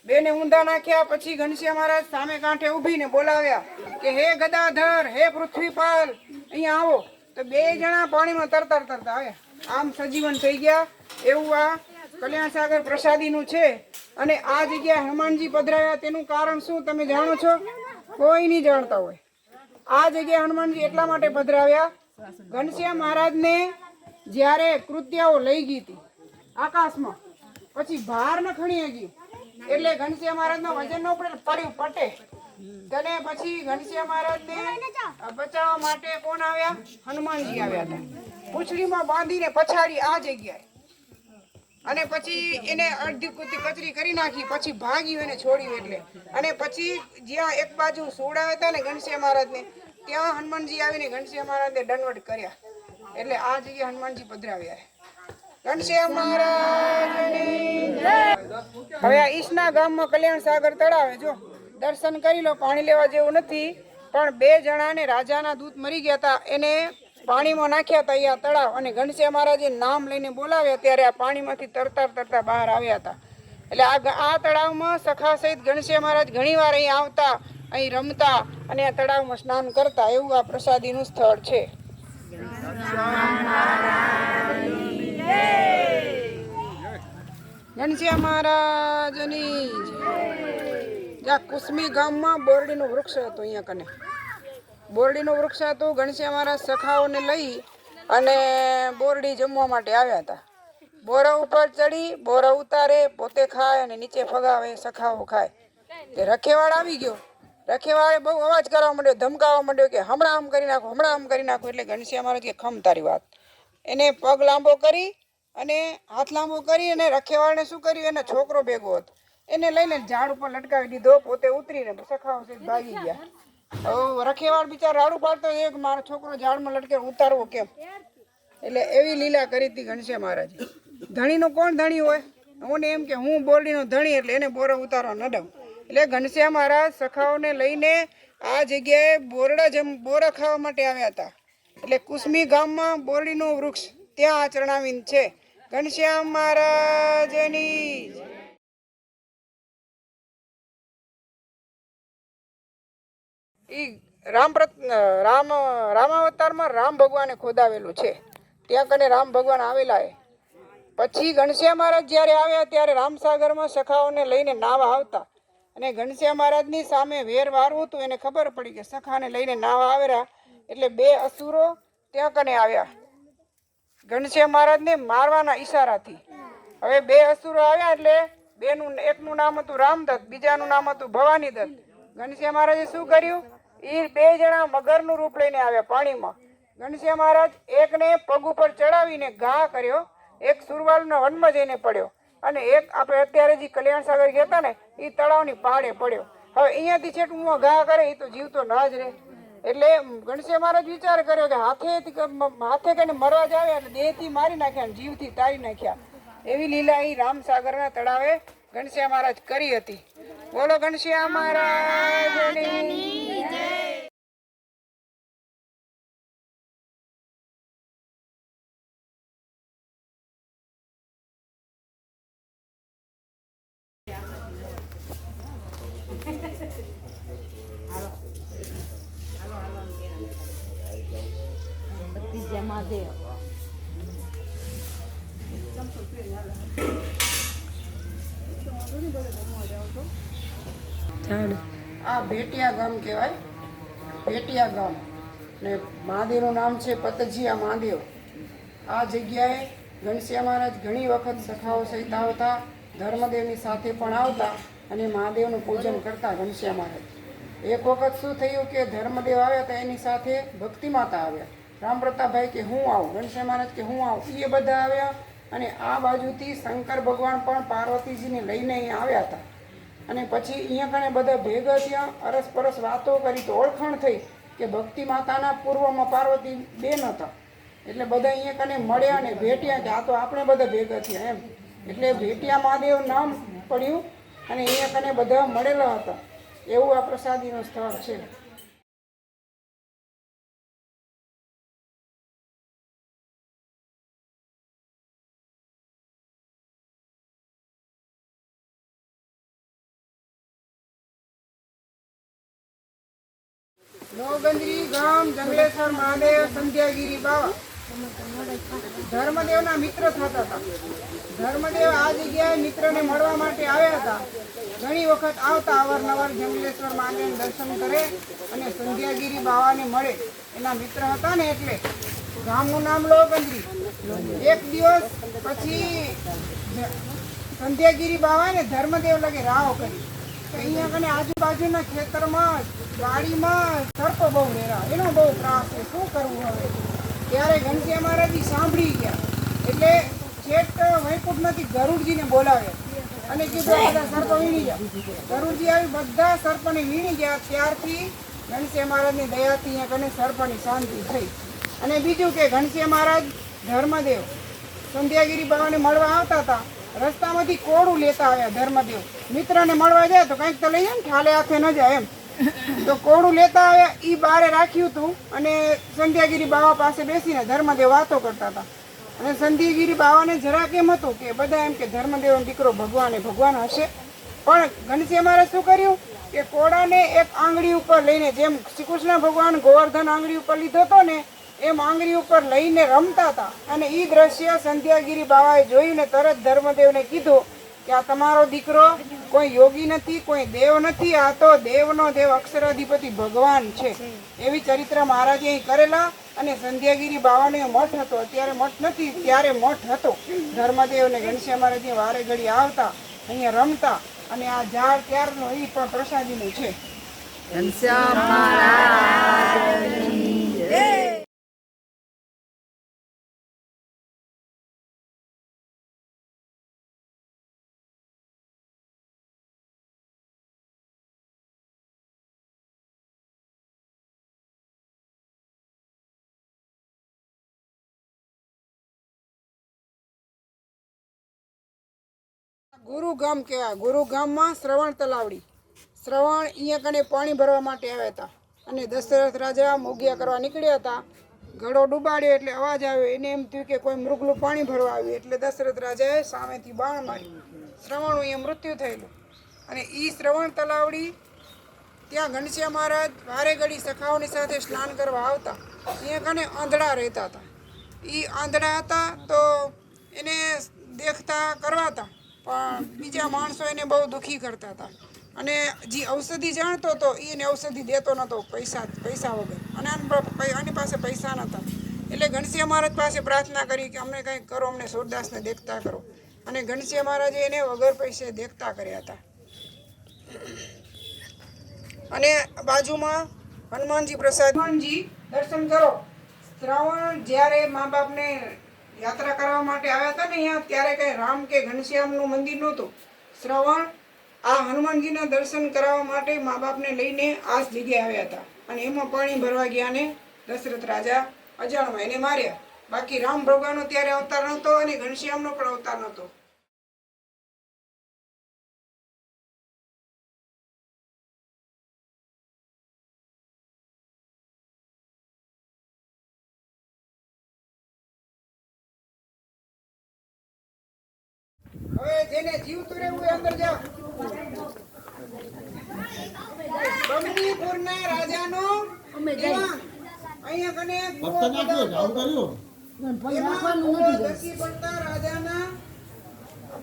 2ને ઊંધા નાખ્યા. પછી ઘનશ્યામ મહારાજ સામે કાંઠે ઊભીને બોલાવ્યા કે હે ગદાધર, હે પૃથ્વીપાલ, અહીંયા આવો. તો 2 જણા પાણીમાં તરતા આવ્યા, આમ સજીવન થઈ ગયા. એવું આ કલ્યાણ સાગર પ્રસાદીનું છે. અને આ જગ્યા હનુમાનજી પધરાયા તેનું કારણ શું તમે જાણો છો? કોઈ નહીં જાણતા હોય. આ જગ્યા હનુમાનજી એટલા માટે પધરાવ્યા, ઘનશ્યામ મહારાજને જ્યારે કૃત્યાઓ લઈ ગઈ હતી આકાશમાં, પછી ભાર ન ખણી ગયું એટલે ઘનશ્યામ મહારાજનો વજન ન પડ્યું પટે. તેને પછી ઘનશ્યામ મહારાજને બચાવવા માટે કોણ આવ્યા? હનુમાનજી આવ્યા હતા. પૂંછડીમાં બાંધીને પછાડી આ જગ્યાએ, અને પછી એને અડધી કુતી કચરી કરી નાખી. પછી ભાગ્યું, એને છોડ્યું એટલે. અને પછી જ્યાં એક બાજુ સોડાવ્યા હતા ને ઘનશ્યામ મહારાજને, ત્યાં હનુમાનજી આવીને ઘનશ્યામ મહારાજને દંડવટ કર્યા. એટલે આ જગ્યાએ હનુમાનજી પધરાવ્યા. ઘનશ્યામ મહારાજની જય. હવે આ ઈસના ગામમાં કલ્યાણ સાગર તળાવે જો દર્શન કરી લો. પાણી લેવા જેવું નથી, પણ 2 જણાને રાજાના દૂત મરી ગયા હતા, એને પાણીમાં નાખ્યા હતા અહીંયા તળાવ. અને ઘનશ્યામ મહારાજે નામ લઈને બોલાવ્યા ત્યારે આ પાણીમાંથી તરતા બહાર આવ્યા હતા. એટલે આ તળાવમાં સખા સહિત ઘનશ્યામ મહારાજ ઘણીવાર અહીં આવતા, અહીં રમતા અને આ તળાવમાં સ્નાન કરતા. એવું આ પ્રસાદીનું સ્થળ છે. ઘનશ્યામ મહારાજની જ્યાં કુસમી ગામમાં બોરડીનું વૃક્ષ હતું, અહીંયા કને બોરડીનું વૃક્ષ હતું. ઘનશ્યામ મહારાજ સખાઓને લઈ અને બોરડી જમવા માટે આવ્યા હતા. બોરા ઉપર ચડી, બોરા ઉતારે, પોતે ખાય અને નીચે ફગાવે, સખાઓ ખાય. તે રખેવાળ આવી ગયો. રખેવાળે બહુ અવાજ કરવા માંડ્યો, ધમકાવવા માંડ્યો કે હમણાં આમ કરી નાખો, હમણાં આમ કરી નાખો. એટલે ઘનશ્યામ મહારાજ કે ખમ તારી વાત. એને પગ લાંબો કરી અને હાથ લાંબો કરી અને રખેવાળને શું કર્યું, એનો છોકરો ભેગો હતો, એને લઈને ઝાડ ઉપર લટકાવી દીધો. પોતે ઉતરીને સખાઓ સીધ ભાગી ગયા. રખેવાળ બિચાર રાડું પાડતો, એક મારો છોકરો ઝાડમાં લટકે, ઉતારવો કેમ? એટલે એવી લીલા કરી હતી ઘનશ્યામ મહારાજે. ધણીનો કોણ ધણી હોય? મને એમ કે હું બોરડીનો ધણી, એટલે એને બોરો ઉતારવા ન દઉં. એટલે ઘનશ્યામ મહારાજ સખાઓને લઈને આ જગ્યાએ બોરા ખાવા માટે આવ્યા હતા. એટલે કુસમી ગામમાં બોરડીનું વૃક્ષ ત્યાં આચરણાવીન છે. ઘનશ્યામ મહારાજની રામાવતારમાં રામ ભગવાને ખોદાવેલું છે. ત્યાં કને રામ ભગવાન આવેલા છે. પછી ઘનશ્યામ મહારાજ જ્યારે આવ્યા ત્યારે રામસાગરમાં સખાઓને લઈને નાવા આવતા, અને ઘનશ્યામ મહારાજની સામે વેર વારવું હતું. એને ખબર પડી કે સખાને લઈને નાવા આવેલા, એટલે 2 અસુરો ત્યાં કને આવ્યા ઘનશ્યામ મહારાજને મારવાના ઈશારાથી. હવે બે અસુરો આવ્યા એટલે એકનું નામ હતું રામદત્ત, બીજાનું નામ હતું ભવાનીદત્ત. ઘનશ્યામ મહારાજે શું કર્યું? એ બે જણા મગરનું રૂપ લઈને આવ્યા પાણીમાં. ઘનશ્યામ મહારાજ એકને પગ ઉપર ચડાવીને ઘા કર્યો, એક સુરવાલના વનમાં જઈને પડ્યો, અને એક આપણે અત્યારે જે કલ્યાણ સાગર ગયા હતા ને એ તળાવની પાળે પડ્યો. હવે અહીંયાથી છેટું ઘા કરે એ તો જીવતો ના જ રહે. એટલે ઘનશ્યામ મહારાજ વિચાર કર્યો કે હાથે કઈને મરવા જ આવ્યા એટલે દેહથી મારી નાખ્યા, જીવથી તારી નાખ્યા. એવી લીલા એ રામસાગરના તળાવે ઘનશ્યામ મહારાજ કરી હતી. બોલો ઘનશ્યામ મહારાજની જય. આ ભેટિયા ગામ કહેવાય, ભેટિયા ગામ. ને મહાદેવનું નામ છે પતજીયા મહાદેવ. આ જગ્યાએ ઘનશ્યામ મહારાજ ઘણી વખત સખાઓ સહિત આવતા, ધર્મદેવની સાથે પણ આવતા અને મહાદેવનું પૂજન કરતા ઘનશ્યામ મહારાજ. એક વખત શું થયું કે ધર્મદેવ આવ્યા હતા, એની સાથે ભક્તિ માતા આવ્યા. રામ પ્રતાપભાઈ કે હું આવું, ઘનશ્યામ મહારાજ કે હું આવું, એ બધા આવ્યા. અને આ બાજુથી શંકર ભગવાન પણ પાર્વતીજીને લઈને અહીંયા આવ્યા હતા. અને પછી અહીંયા કણે બધા ભેગા થયા, અરસપરસ વાતો કરી તો ઓળખાણ થઈ કે ભક્તિ માતાના પૂર્વમાં પાર્વતી બેન હતા. એટલે બધા અહીંયા કણે મળ્યા અને ભેટ્યા કે આ તો આપણે બધા ભેગા થયા એમ. એટલે ભેટિયા મહાદેવ નામ પડ્યું અને અહીંયા કણે બધા મળેલા હતા. એવું આ પ્રસાદીનું સ્થળ છે. નોગંદરી ગામ, જંગલેશ્વર મહાદેવ, સંધ્યાગીરી બાવા ધર્મદેવના મિત્ર થતા હતા. ધર્મદેવ આ જગ્યાએ મિત્રને મળવા માટે આવ્યા હતા. ઘણી વખત આવતા, અવારનવાર જંગલેશ્વર મહાદેવને દર્શન કરે અને સંધ્યાગીરી બાવાને મળે. એના મિત્ર હતા ને એટલે ગામનું નામ લોગંદરી. એક દિવસ પછી સંધ્યાગીરી બાવાને ધર્મદેવ લગે રાહ કરી. અહીંયા કને આજુબાજુના ખેતરમાં વાડીમાં સર્પો બહુ રહેલા, એનો બહુ ત્રાસ છે, શું કરવું હવે? ત્યારે ઘનશ્યામ મહારાજ સાંભળી ગયા એટલે છેક વૈકુંઠમાંથી ગરુડજીને બોલાવ્યા અને કીધું બધા સર્પ વીણી જાઓ. ગરુડજી આવી બધા સર્પને વીણી ગયા. ત્યારથી ઘનશ્યામ મહારાજની દયાથી અહીંયા કને સર્પની શાંતિ થઈ. અને બીજું કે ઘનશ્યામ મહારાજ ધર્મદેવ સંધ્યાગીરી બાવાને મળવા આવતા હતા. રસ્તામાંથી કોળું લેતા આવ્યા. ધર્મદેવ મિત્રને મળવા જાય તો કંઈક તો લઈ જાય ને, ઠાલે હાથે ન જાય એમ. તો કોળું લેતા આવ્યા, એ બારે રાખ્યું હતું અને સંધ્યાગીરી બાવા પાસે બેસીને ધર્મદેવ વાતો કરતા હતા. અને સંધ્યાગીરી બાવાને જરાક એમ હતું કે બધા એમ કે ધર્મદેવનો દીકરો ભગવાન હશે. પણ ઘનશ્યામ મહારાજ શું કર્યું કે કોળાને એક આંગળી ઉપર લઈને, જેમ શ્રી કૃષ્ણ ભગવાન ગોવર્ધન આંગળી ઉપર લીધો હતો ને એમ આંગળી ઉપર લઈને રમતા હતા. અને એ દ્રશ્ય સંધ્યાગીરી બાવાએ જોયું ને તરત ધર્મદેવને કીધું કે આ તમારો દીકરો કોઈ યોગી નથી, કોઈ દેવ નથી, આ તો દેવનો દેવ અક્ષરાધિપતિ ભગવાન છે. એવી ચરિત્ર મહારાજે અહીં કરેલા. અને સંધ્યાગીરી બાવાનો મઠ હતો, અત્યારે મઠ નથી, ત્યારે મઠ હતો. ધર્મદેવ ને ઘનશ્યામ મહારાજ વારે ઘડી આવતા, અહીંયા રમતા. અને આ ઝાડ ત્યારનો એ પણ પ્રસાદીનું છે. ઘનશ્યામ મહારાજની જય. ગુરુ ગામ કહેવાય. ગુરુ ગામમાં શ્રવણ તલાવડી. શ્રવણ અહીંયા કને પાણી ભરવા માટે આવ્યા હતા. અને દશરથ રાજા મોગિયા કરવા નીકળ્યા હતા. ઘડો ડૂબાડ્યો એટલે અવાજ આવ્યો. એને એમ થયું કે કોઈ મૃગલું પાણી ભરવા આવ્યું. એટલે દશરથ રાજાએ સામેથી બાણ માર્યું. શ્રવણનું અહીંયા મૃત્યુ થયેલું. અને એ શ્રવણ તલાવડી ત્યાં ઘનશ્યામ મહારાજ વારે ઘડી સખાઓની સાથે સ્નાન કરવા આવતા. અહીંયા કને આંધળા રહેતા હતા. એ આંધળા હતા તો એને દેખતા કરવાતા, પણ બીજા માણસો એને બહુ દુઃખી કરતા હતા. અને જે ઔષધિ જાણતો હતો એને ઔષધિ દેતો નહોતો પૈસા વગર. અને આની પાસે પૈસા નહોતા. એટલે ઘનશ્યામ મહારાજ પાસે પ્રાર્થના કરી કે અમને કંઈક કરો, અમને સૂરદાસને દેખતા કરો. અને ઘનશ્યામ મહારાજે એને વગર પૈસે દેખતા કર્યા હતા. અને બાજુમાં હનુમાનજી પ્રસાદ. હનુમાનજી દર્શન કરો. શ્રાવણ જ્યારે મા બાપને યાત્રા કરવા માટે આવ્યા હતા ને અહીંયા, ત્યારે કઈ રામ કે ઘનશ્યામનું મંદિર નહોતું. શ્રાવણ આ હનુમાનજીના દર્શન કરાવવા માટે મા બાપને લઈને આ જ જગ્યાએ આવ્યા હતા. અને એમાં પાણી ભરવા ગયા ને દશરથ રાજા અજાણમાં એને માર્યા. બાકી રામ ભગવાનનો ત્યારે અવતાર નહોતો અને ઘનશ્યામનો પણ અવતાર નહોતો. હવે જેને જીવતું રહેવું હોય અંદર જાઓ. બમનીપુરના રાજાનો દીવાન. અહીંયા કને કૂવો ખોદાયો. એમાં કૂવો ધસી પડતા રાજાના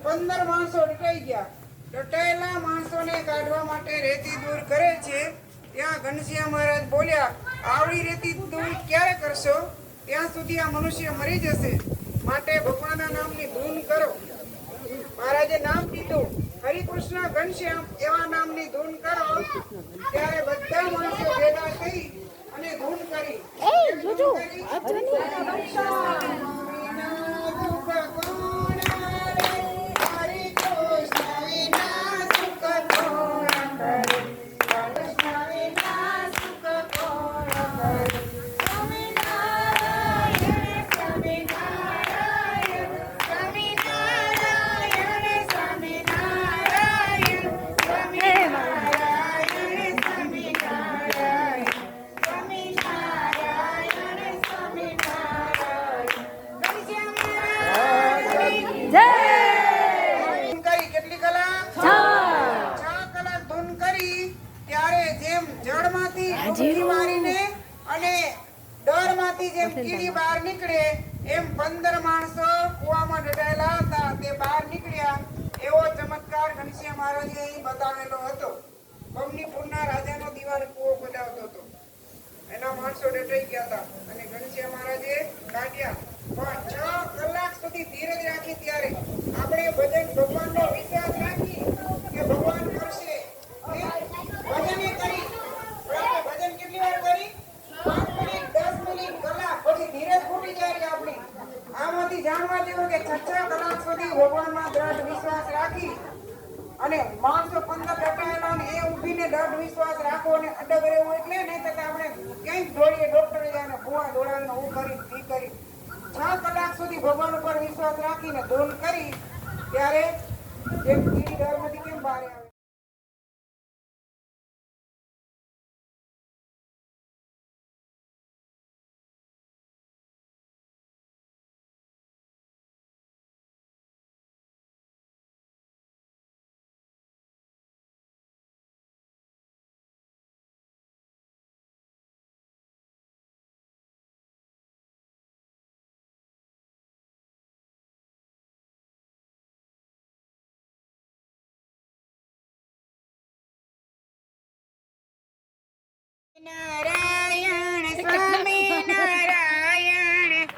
15 માણસો દટાઈ ગયા. દટાયેલા માણસોને કાઢવા માટે રેતી દૂર કરે છે. ત્યાં ઘનશ્યામ મહારાજ બોલ્યા, આવડી રેતી દૂર ક્યારે કરશો? ત્યાં સુધી આ મનુષ્ય મરી જશે. માટે ભગવાનના નામની ધૂન કરો. મહારાજે નામ દીધું હરિકૃષ્ણ ઘનશ્યામ, એવા નામની ધૂન કરો. ત્યારે બધા માણસો ભેગા થઈ અને ધૂન કરી. કીડી બહાર નીકળે એમ 15 માણસો કુવામાં દટાયેલા હતા તે બહાર નીકળ્યા. એવો ચમત્કાર ઘનશ્યામ મહારાજે અહીં બતાવેલો હતો. બમનીપુરના રાજાનો દીવાન કૂવો ખોદાવતો હતો. એના માણસો દટાઈ ગયા હતા અને ઘનશ્યામ મહારાજે કાઢ્યા. પણ 6 કલાક સુધી ધીરજ રાખી. ત્યારે આપણે ભગવાનનો વિશ્વાસ રાખી કે ભગવાન કરશે. ભજને કરી. ભજન કેટલી વાર કરી? 5 મિનિટ, 10 મિનિટ, કલાક. પછી ધીરજ ફૂટી જાય આપણી. આમાંથી જાણવા જેવું કે 6 કલાક સુધી ભગવાનમાં દ્રઢ વિશ્વાસ રાખી અને માણસો 15 દટાયેલા અને એ ઊભીને દ્રઢ વિશ્વાસ રાખો અને અડગ રહેવું. એટલે નહીં થતા આપણે ક્યાંક દોડીએ, ડોક્ટરે જાય ભૂવા દોડાવીને હું કરી ઈ કરી. 6 કલાક સુધી ભગવાન ઉપર વિશ્વાસ રાખીને ધૂન કરી. ત્યારે જે કીડી ડરમાંથી કેમ બહાર આવે? નારાયણ સ્વામી નારાયણ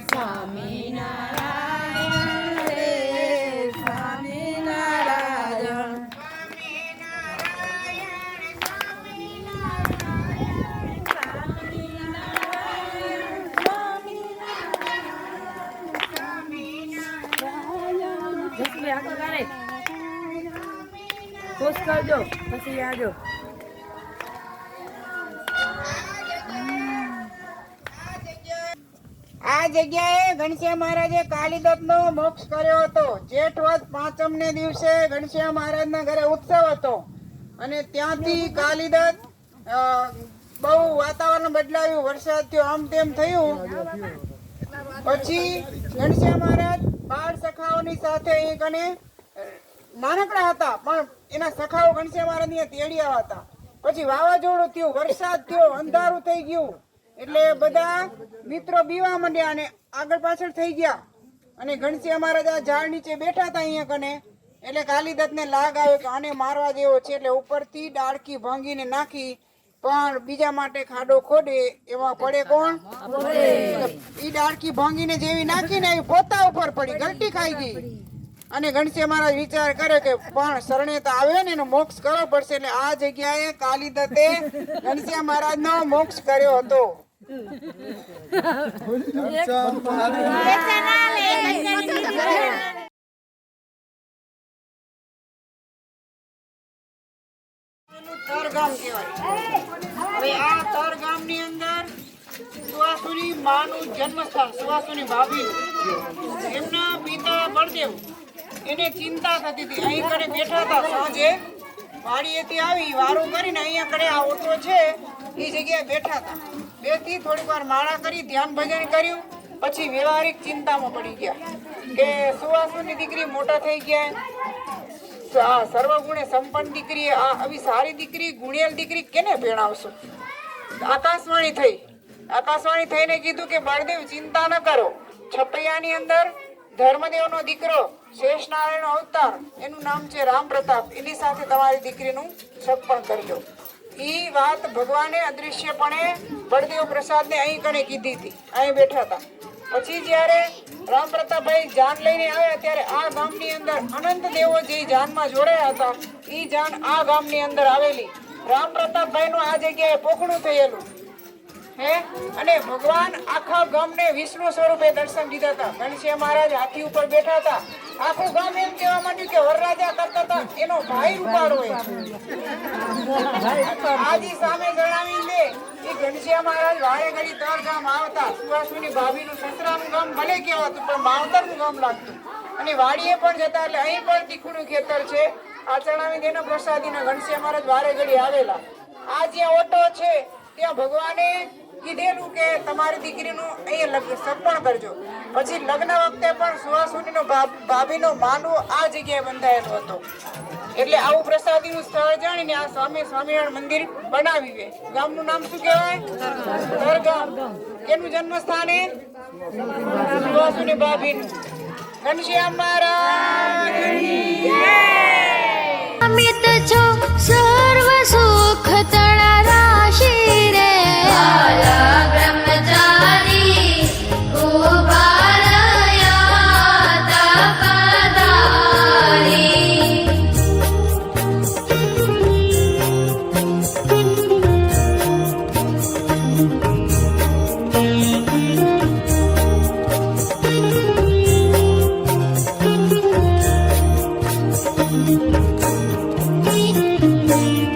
સ્વામી નારાયણ રે સ્વામી નારાયણ સ્વામી નારાયણ સ્વામી ખુશ કરજો પછી આવજો. આ જગ્યાએ ઘનશ્યામ મહારાજે કાલિદત્તનો મોક્ષ કર્યો હતો. જેઠ વદ 5મ ને દિવસે ઘનશ્યામ મહારાજના ઘરે ઉત્સવ હતો અને ત્યાંથી કાલિદત્ત બહુ વાતાવરણ બદલાયું, વરસાદ થયો, આમ તેમ થયું. પછી ઘનશ્યામ મહારાજ 12 સખાઓની સાથે એક અને નાનકડા હતા પણ એના સખાઓ ઘનશ્યામ મહારાજની તેડી આવ્યા હતા. પછી વાવાઝોડું થયું, વરસાદ થયો, અંધારું થઈ ગયું, એટલે બધા મિત્રો બીવા માંડ્યા અને આગળ પાછળ થઈ ગયા. અને ઘનશ્યામ મહારાજ આ ઝાડ નીચે બેઠા હતા અહીંયા કને, એટલે કાલિદાસને લાગ આવ્યો કે આને મારવા જેવો છે, એટલે ઉપરથી ડાળખી ભાંગીને નાખી, પણ બીજા માટે ખાડો ખોડે એમાં પડે કોણ? ઈ ડાળખી ભાંગીને જેવી નાખીને એવી પોતા ઉપર પડી, ગલટી ખાઈ ગઈ. અને ઘનશ્યામ મહારાજ વિચાર કરે કે પણ શરણે તો આવે ને એનો મોક્ષ કરવો પડશે, એટલે આ જગ્યાએ કાલિદાસે ઘનશ્યામ મહારાજનો મોક્ષ કર્યો હતો. તરગામ કહેવાય. હવે આ તરગામની અંદર સુવાસુની માનું જન્મસ્થાન, સુવાસુની ભાભીનું, એમના પિતા બળદેવ, એને ચિંતા થતી હતી. અહીં કને બેઠા હતા, સાંજે વાડીએથી આવી વારો કરીને અહીંયા કને આ ઓટો છે એ જગ્યાએ બેઠા હતા. બેથી થોડીક વાર માળા કરી, ધ્યાન ભજન કર્યું, પછી વ્યવહારિક ચિંતામાં પડી ગયા કે સુવાસુની દીકરી મોટા થઈ ગયા, સર્વગુણે સંપન્ન દીકરી, આ આવી સારી દીકરી, ગુણિયલ દીકરી કેને પરણાવશું? આકાશવાણી થઈ. આકાશવાણી થઈને કીધું કે બળદેવ ચિંતા ન કરો, છપૈયાની અંદર ધર્મદેવનો દીકરો શેષનારાયણનો અવતાર, એનું નામ છે રામ પ્રતાપ, એની સાથે તમારી દીકરીનું સગપણ કરજો. ઈ વાત ભગવાને અદૃશ્યપણે બળદેવ પ્રસાદને અહીં કણે કીધી હતી, અહીં બેઠા હતા. પછી જ્યારે રામ પ્રતાપભાઈ જાન લઈને આવ્યા ત્યારે આ ગામની અંદર અનંત દેવો જે જાનમાં જોડાયા હતા, ઈ જાન આ ગામની અંદર આવેલી. રામ પ્રતાપભાઈનું આ જગ્યાએ પોખણું થયેલું હે, અને ભગવાન આખા ગામને વિષ્ણુ સ્વરૂપે દર્શન દીધા હતા. ઘનશ્યામ મહારાજ હાથી ઉપર બેઠા હતા. આખું ગામ એમ કહેવા માંડ્યું કે વરરાજા કરતા હતા એનો ભાઈ રૂપાળો હોય. આજી સામે જણાવી દે કે ઘનશ્યામ મહારાજ વારે ઘડી તર ગામ આવતા. સુવાસુની ભાભીનું સસરાનું ગામ ભલે કહેવાતું પણ માવતરનું ગામ લાગતું. અને વાડીએ પણ જતા, એટલે અહીં પણ તીખુનું ખેતર છે. આ ચણાવી દેનો પ્રસાદીના ઘનશ્યામ મહારાજ વારે ઘડી આવેલા. આ જ્યાં ઓટો છે ત્યાં ભગવાને કીધેલું કે તમારી દીકરીનું અહીંયા સગપણ કરજો. પછી લગ્ન વખતે પણ સુવાસુનીનો ભાભીનો માંડવો આ જગ્યાએ બંધાયેલો હતો. એટલે આવું પ્રસાદીનું સ્થળ જાણીને આ સામે સ્વામિનારાયણ મંદિર બનાવી છે. ગામનું નામ શું કહેવાય? તરગામ. કેનું જન્મસ્થાન? સુવાસુની ભાભીનું. ઘનશ્યામ મહારાજની જય. અમિત છો સર્વ સુખ તણા રાશિ રે, બાલા બ્રહ્મચારી ઉભારયા તપધારી.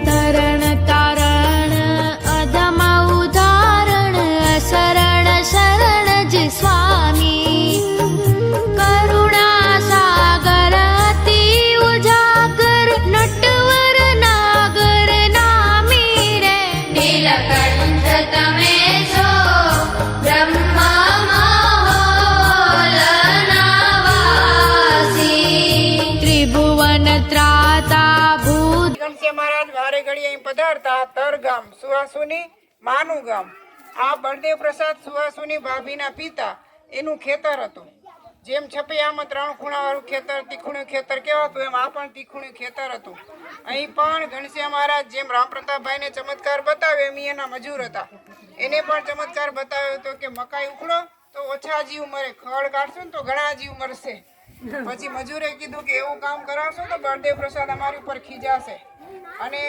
તરણ તારણ અધમ ઉદાહરણ, શરણ શરણ જ સ્વામી. કરુણા સાગર અતિ ઉજાગર, નટવર નાગર નામી રે. નીલકંઠ તમે છો બ્રહ્મા મહોલના વાસી, ત્રિભુવન ત્રાતા ભૂત. ઘનશ્યામ મહારાજ વારે ઘડી અહીં પધારતા. તરગામ સુવાસુની માનું ગામ. આ બળદેવ પ્રસાદ સુવાસુની ભાભીના પિતા, એનું ખેતર હતું. જેમ છપૈયામાં 3 ખૂણાવાળું ખેતર, તીખુણું ખેતર કહેવાતું, એમ આ પણ તીખુણું ખેતર હતું. અહીં પણ ઘનશ્યામ મહારાજ જેમ રામ પ્રતાપભાઈને ચમત્કાર બતાવ્યો એમ એના મજૂર હતા. એને પણ ચમત્કાર બતાવ્યો હતો કે મકાઈ ઉખડો તો ઓછા જીવ મરે, ખડ કાઢશો ને તો ઘણા જીવ મરશે. પછી મજૂરે કીધું કે એવું કામ કરાવશો તો બળદેવ પ્રસાદ અમારી ઉપર ખીજાશે. અને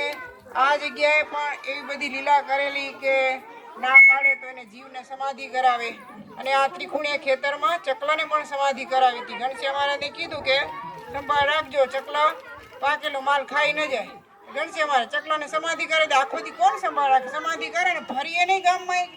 આ જગ્યાએ પણ એવી બધી લીલા કરેલી કે ના પાડે તો એને જીવને સમાધિ કરાવે. અને આ ત્રિખુણીય ખેતરમાં ચકલાને પણ સમાધિ કરાવી હતી. ઘનશ્યામ મહારાજે કીધું કે સંભાળ રાખજો, ચકલા પાકેલો માલ ખાઈ ન જાય. ઘનશ્યામ મહારાજ ચકલાને સમાધિ કરે તો આખો દી કોણ સંભાળ રાખે? સમાધિ કરે ને ફરીએ નહીં ગામમાં.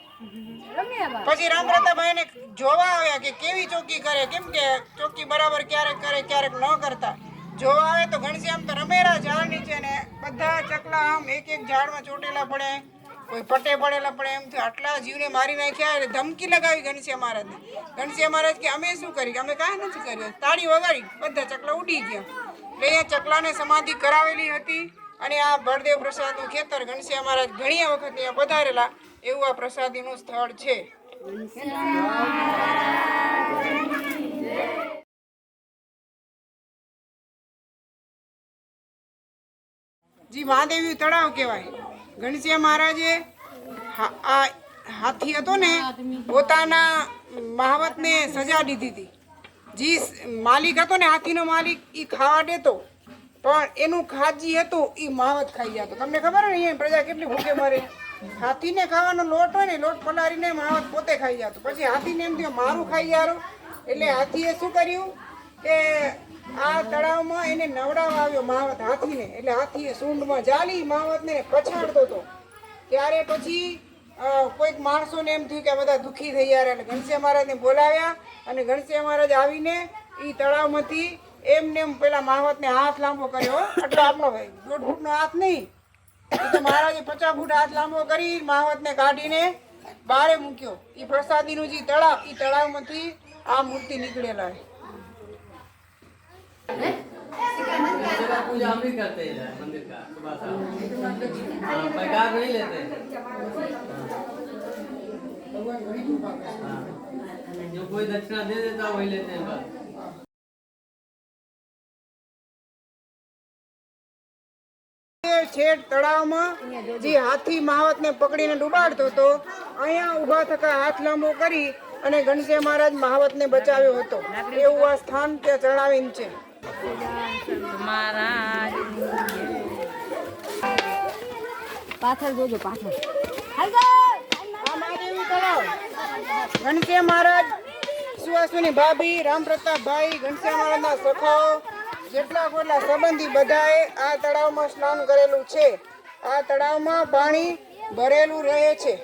પછી રામ પ્રતાપભાઈને જોવા આવ્યા કે કેવી ચોકી કરે, કેમ કે ચોકી બરાબર ક્યારેક કરે ક્યારેક ન કરતા. જોવા આવે તો ઘનશ્યામ તો રમેરા ઝાડ નીચે ને બધા ચકલા આમ એક એક ઝાડમાં ચોટેલા પડે, કોઈ પટે પડેલા પડે. એમ થયું આટલા જીવને મારી નાખ્યા. એટલે ધમકી લગાવી ઘનશ્યામ મહારાજને. ઘનશ્યામ મહારાજ કે અમે શું કરી? અમે કાંઈ નથી કર્યું. તાળી વગાડી, બધા ચકલા ઉડી ગયા. એટલે અહીંયા ચકલાને સમાધિ કરાવેલી હતી. અને આ બળદેવ પ્રસાદનું ખેતર ઘનશ્યામ મહારાજ ઘણી વખત અહીંયા પધારેલા એવું આ પ્રસાદીનું સ્થળ છે. જી મહાદેવી તળાવ કહેવાય. ઘનશ્યામ મહારાજે આ હાથી હતો ને પોતાના મહાવતને સજા દીધી હતી. જે માલિક હતો ને હાથીનો માલિક એ ખાવા દેતો પણ એનું ખાજી હતું એ મહાવત ખાઈ જતો. તમને ખબર ને અહીંયા પ્રજા કેટલી ભૂખે મરે. હાથીને ખાવાનો લોટ હોય ને લોટ પલાળીને મહાવત પોતે ખાઈ જતો. પછી હાથીને એમ થયું મારું ખાઈ જારું એટલે હાથીએ શું કર્યું કે આ તળાવમાં એને નવડાવવા આવ્યો મહાવત હાથીને. એટલે હાથીએ સૂંઢમાં જાલી મહાવતને પછાડતો હતો. ત્યારે પછી કોઈક માણસોને એમ થયું કે બધા દુઃખી થઈ ગયા એટલે ઘનશ્યામ મહારાજને બોલાવ્યા અને ઘનશ્યામ મહારાજ આવીને એ તળાવમાંથી એમને એમ પેલા મહાવતને હાથ લાંબો કર્યો. એટલે આપણો 1.5 ફૂટનો હાથ નહીં, એ તો મહારાજે 50 ફૂટ હાથ લાંબો કરી મહાવતને કાઢીને બારે મૂક્યો. એ પ્રસાદીનું જે તળાવ એ તળાવમાંથી આ મૂર્તિ નીકળેલા છે. पूजा हम भी करते हैं मंदिर का सुबह शाम, पैकार नहीं लेते हैं। जो कोई दक्षिणा दे देता वही लेते हैं बस। છેટ તળાવમાં જે હાથી મહાવતને પકડીને ડૂબાડતો હતો અહીંયા ઊભા થતા હાથ લાંબો કરી અને ઘનશ્યામ મહારાજ મહાવતને બચાવ્યો હતો એવું આ સ્થાન ત્યાં જણાવેલ છે. પાછળ જોજો પાછળ. આ મહાદેવી તળાવ ઘનશ્યામ મહારાજ, સુવાસુની ભાભી, રામપ્રતાપભાઈ, ઘનશ્યામ મહારાજના સખાઓ જેટલા કોટલા સંબંધી બધાએ આ તળાવમાં સ્નાન કરેલું છે. આ તળાવમાં પાણી ભરેલું રહે છે.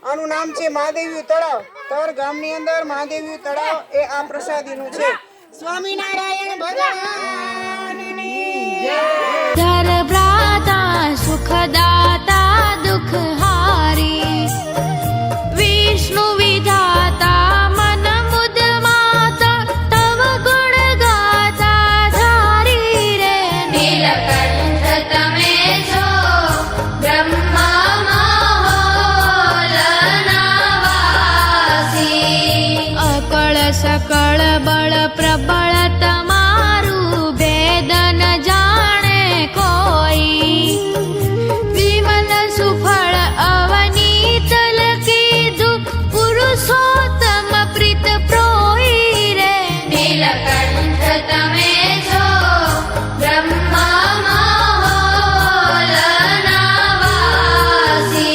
આનું નામ છે મહાદેવી તળાવ. તર ગામની અંદર મહાદેવી તળાવ એ આ પ્રસાદીનું છે. સ્વામિનારાયણ ભગવાનની જય. ધર ભ્રાતા સુખદાતા દુઃખહારી વિષ્ણુ વિધાતા મન મુદ માતા તવ ગુણ ગાતા ધારી રે નીલકંઠ તમે છો બ્રહ્મા મહોલના અકળ સકળ બળ પ્રબળ તમારું ભેદન જાણે કોઈ વિમલ સુફળ અવનીતલ કીધું પુરુષોત્તમ પ્રીત પ્રોઈ રે નીલકંઠ તમે છો બ્રહ્મા મહોલના વાસી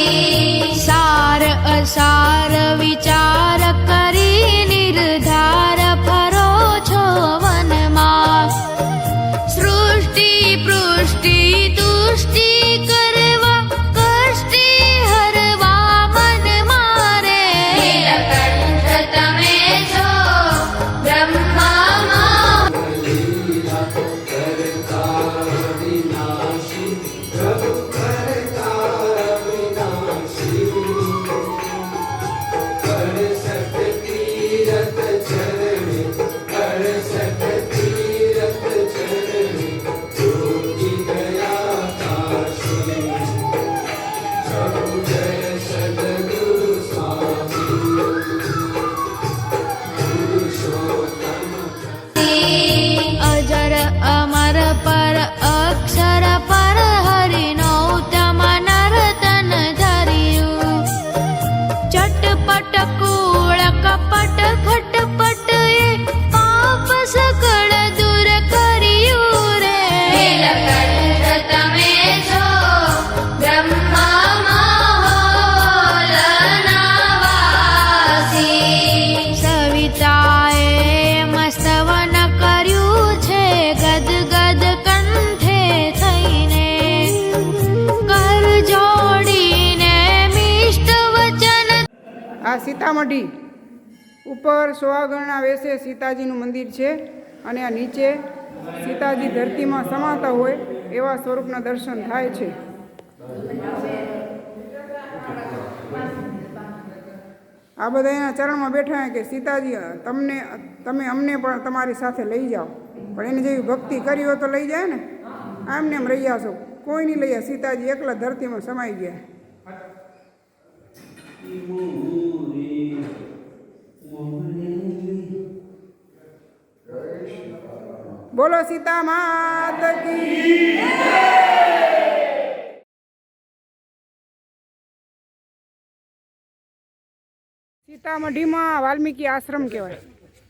સાર અસાર વિચાર કરી નિર્ધાર ફરો છો વનમાં સૃષ્ટિ પૃષ્ટિ તુષ્ટિ કરવા કષ્ટિ હરવા મન મારે નીલકંઠ તમે છો બ્રહ્મા અજર અમર પર અક્ષર પર હરિનો ઉત્તમ નર્તન ધર્યું ચટપટ કૂળ કપટ ખટપટ એ પાપ સકળ દૂર કર્યું રે નીલકંઠ તમે છો બ્રહ્મા મહોલના વાસી સવિતાએ મસ્તવન કર્યું છે ગદગદ કંઠે થઈને કર જોડીને મિષ્ટ વચન. આ સીતામઢી ઉપર સોહાગણના વેશે સીતાજીનું મંદિર છે અને આ નીચે સીતાજી ધરતીમાં સમાતા હોય એવા સ્વરૂપના દર્શન થાય છે. આ બધા એના ચરણમાં બેઠા કે સીતાજી તમે અમને પણ તમારી સાથે લઈ જાઓ. પણ એની જેવી ભક્તિ કરી હોય તો લઈ જાય ને. આમને એમ રહ્યા છો કોઈ નહીં લઈએ. સીતાજી એકલા ધરતીમાં સમાઈ ગયા. બોલો સીતા માત કી. સીતામઢીમાં વાલ્મીકી આશ્રમ કહેવાય.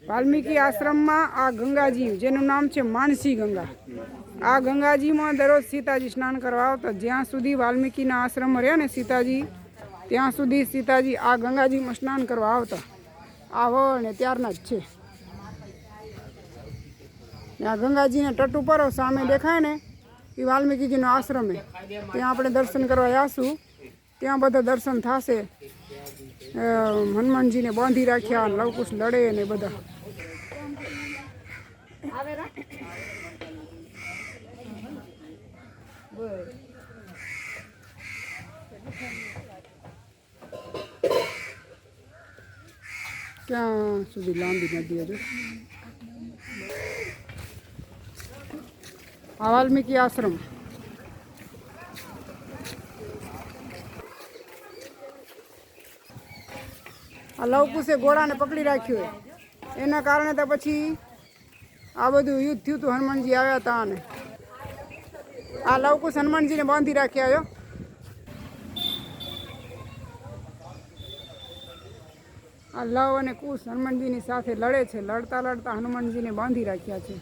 વાલ્મીકી આશ્રમમાં આ ગંગાજી જેનું નામ છે માનસી ગંગા. આ ગંગાજીમાં દરરોજ સીતાજી સ્નાન કરવા આવતા. જ્યાં સુધી વાલ્મીકીના આશ્રમમાં રહ્યા ને સીતાજી, ત્યાં સુધી સીતાજી આ ગંગાજીમાં સ્નાન કરવા આવતા. આ વળ ને ત્યારના જ છે. આ ગંગાજીને તટ ઉપર સામે દેખાય ને એ વાલ્મીકીજીનો આશ્રમ છે. ત્યાં આપણે દર્શન કરવા આવીશું. ત્યાં બધા દર્શન થશે. હનુમાનજીને બાંધી રાખ્યા, લવકુશ લડે ને બધા. ક્યાં સુધી લાંબી નદી હજુ. આ વાલ્મીકી આશ્રમ. આ લવકુશે ઘોડાને પકડી રાખ્યું. એના કારણે તો પછી આ બધું યુદ્ધ થયું હતું. હનુમાનજી આવ્યા હતા અને આ લવકુશ હનુમાનજીને બાંધી રાખ્યા. આ લવ અને કુશ હનુમાનજીની સાથે લડે છે. લડતા લડતા હનુમાનજીને બાંધી રાખ્યા છે.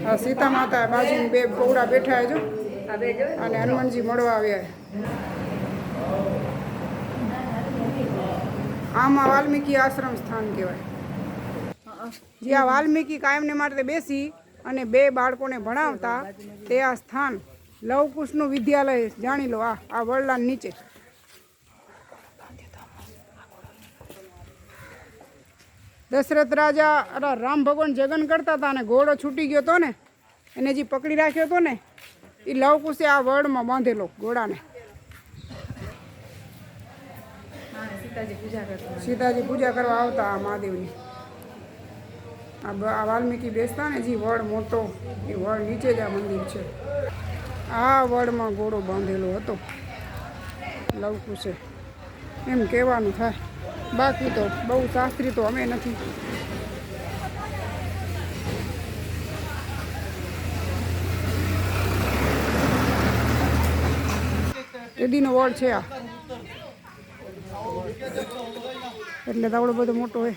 આ સીતા માતા બાજુ બે ઘોડા બેઠા જો અને હનુમાનજી મળવા આવ્યા. આમાં વાલ્મીકી આશ્રમ સ્થાન કહેવાય. જ્યાં વાલ્મીકી કાયમને માટે બેસી અને બે બાળકોને ભણાવતા તે આ સ્થાન લવકુશનું વિદ્યાલય. જાણી લો. આ વડલા નીચે દશરથ રાજા રામ ભગવાન જગન કરતા હતા અને ઘોડો છૂટી ગયો હતો ને, એને જે પકડી રાખ્યો હતો ને એ લવકુશે આ વડમાં બાંધેલો ઘોડાને. સીતાજી પૂજા કરવા આવતા આ મહાદેવની. આ વાલ્મીકી બેસતા ને જે વડ મોટો, એ વડ નીચે જ આ મંદિર છે. આ વડમાં ઘોડો બાંધેલો હતો લવકુશે, એમ કહેવાનું થાય. બાકી તો બહુ શાસ્ત્રી તો અમે નથી. એદીનો વડ છે આ, એટલે તાવડો બધો મોટો હોય.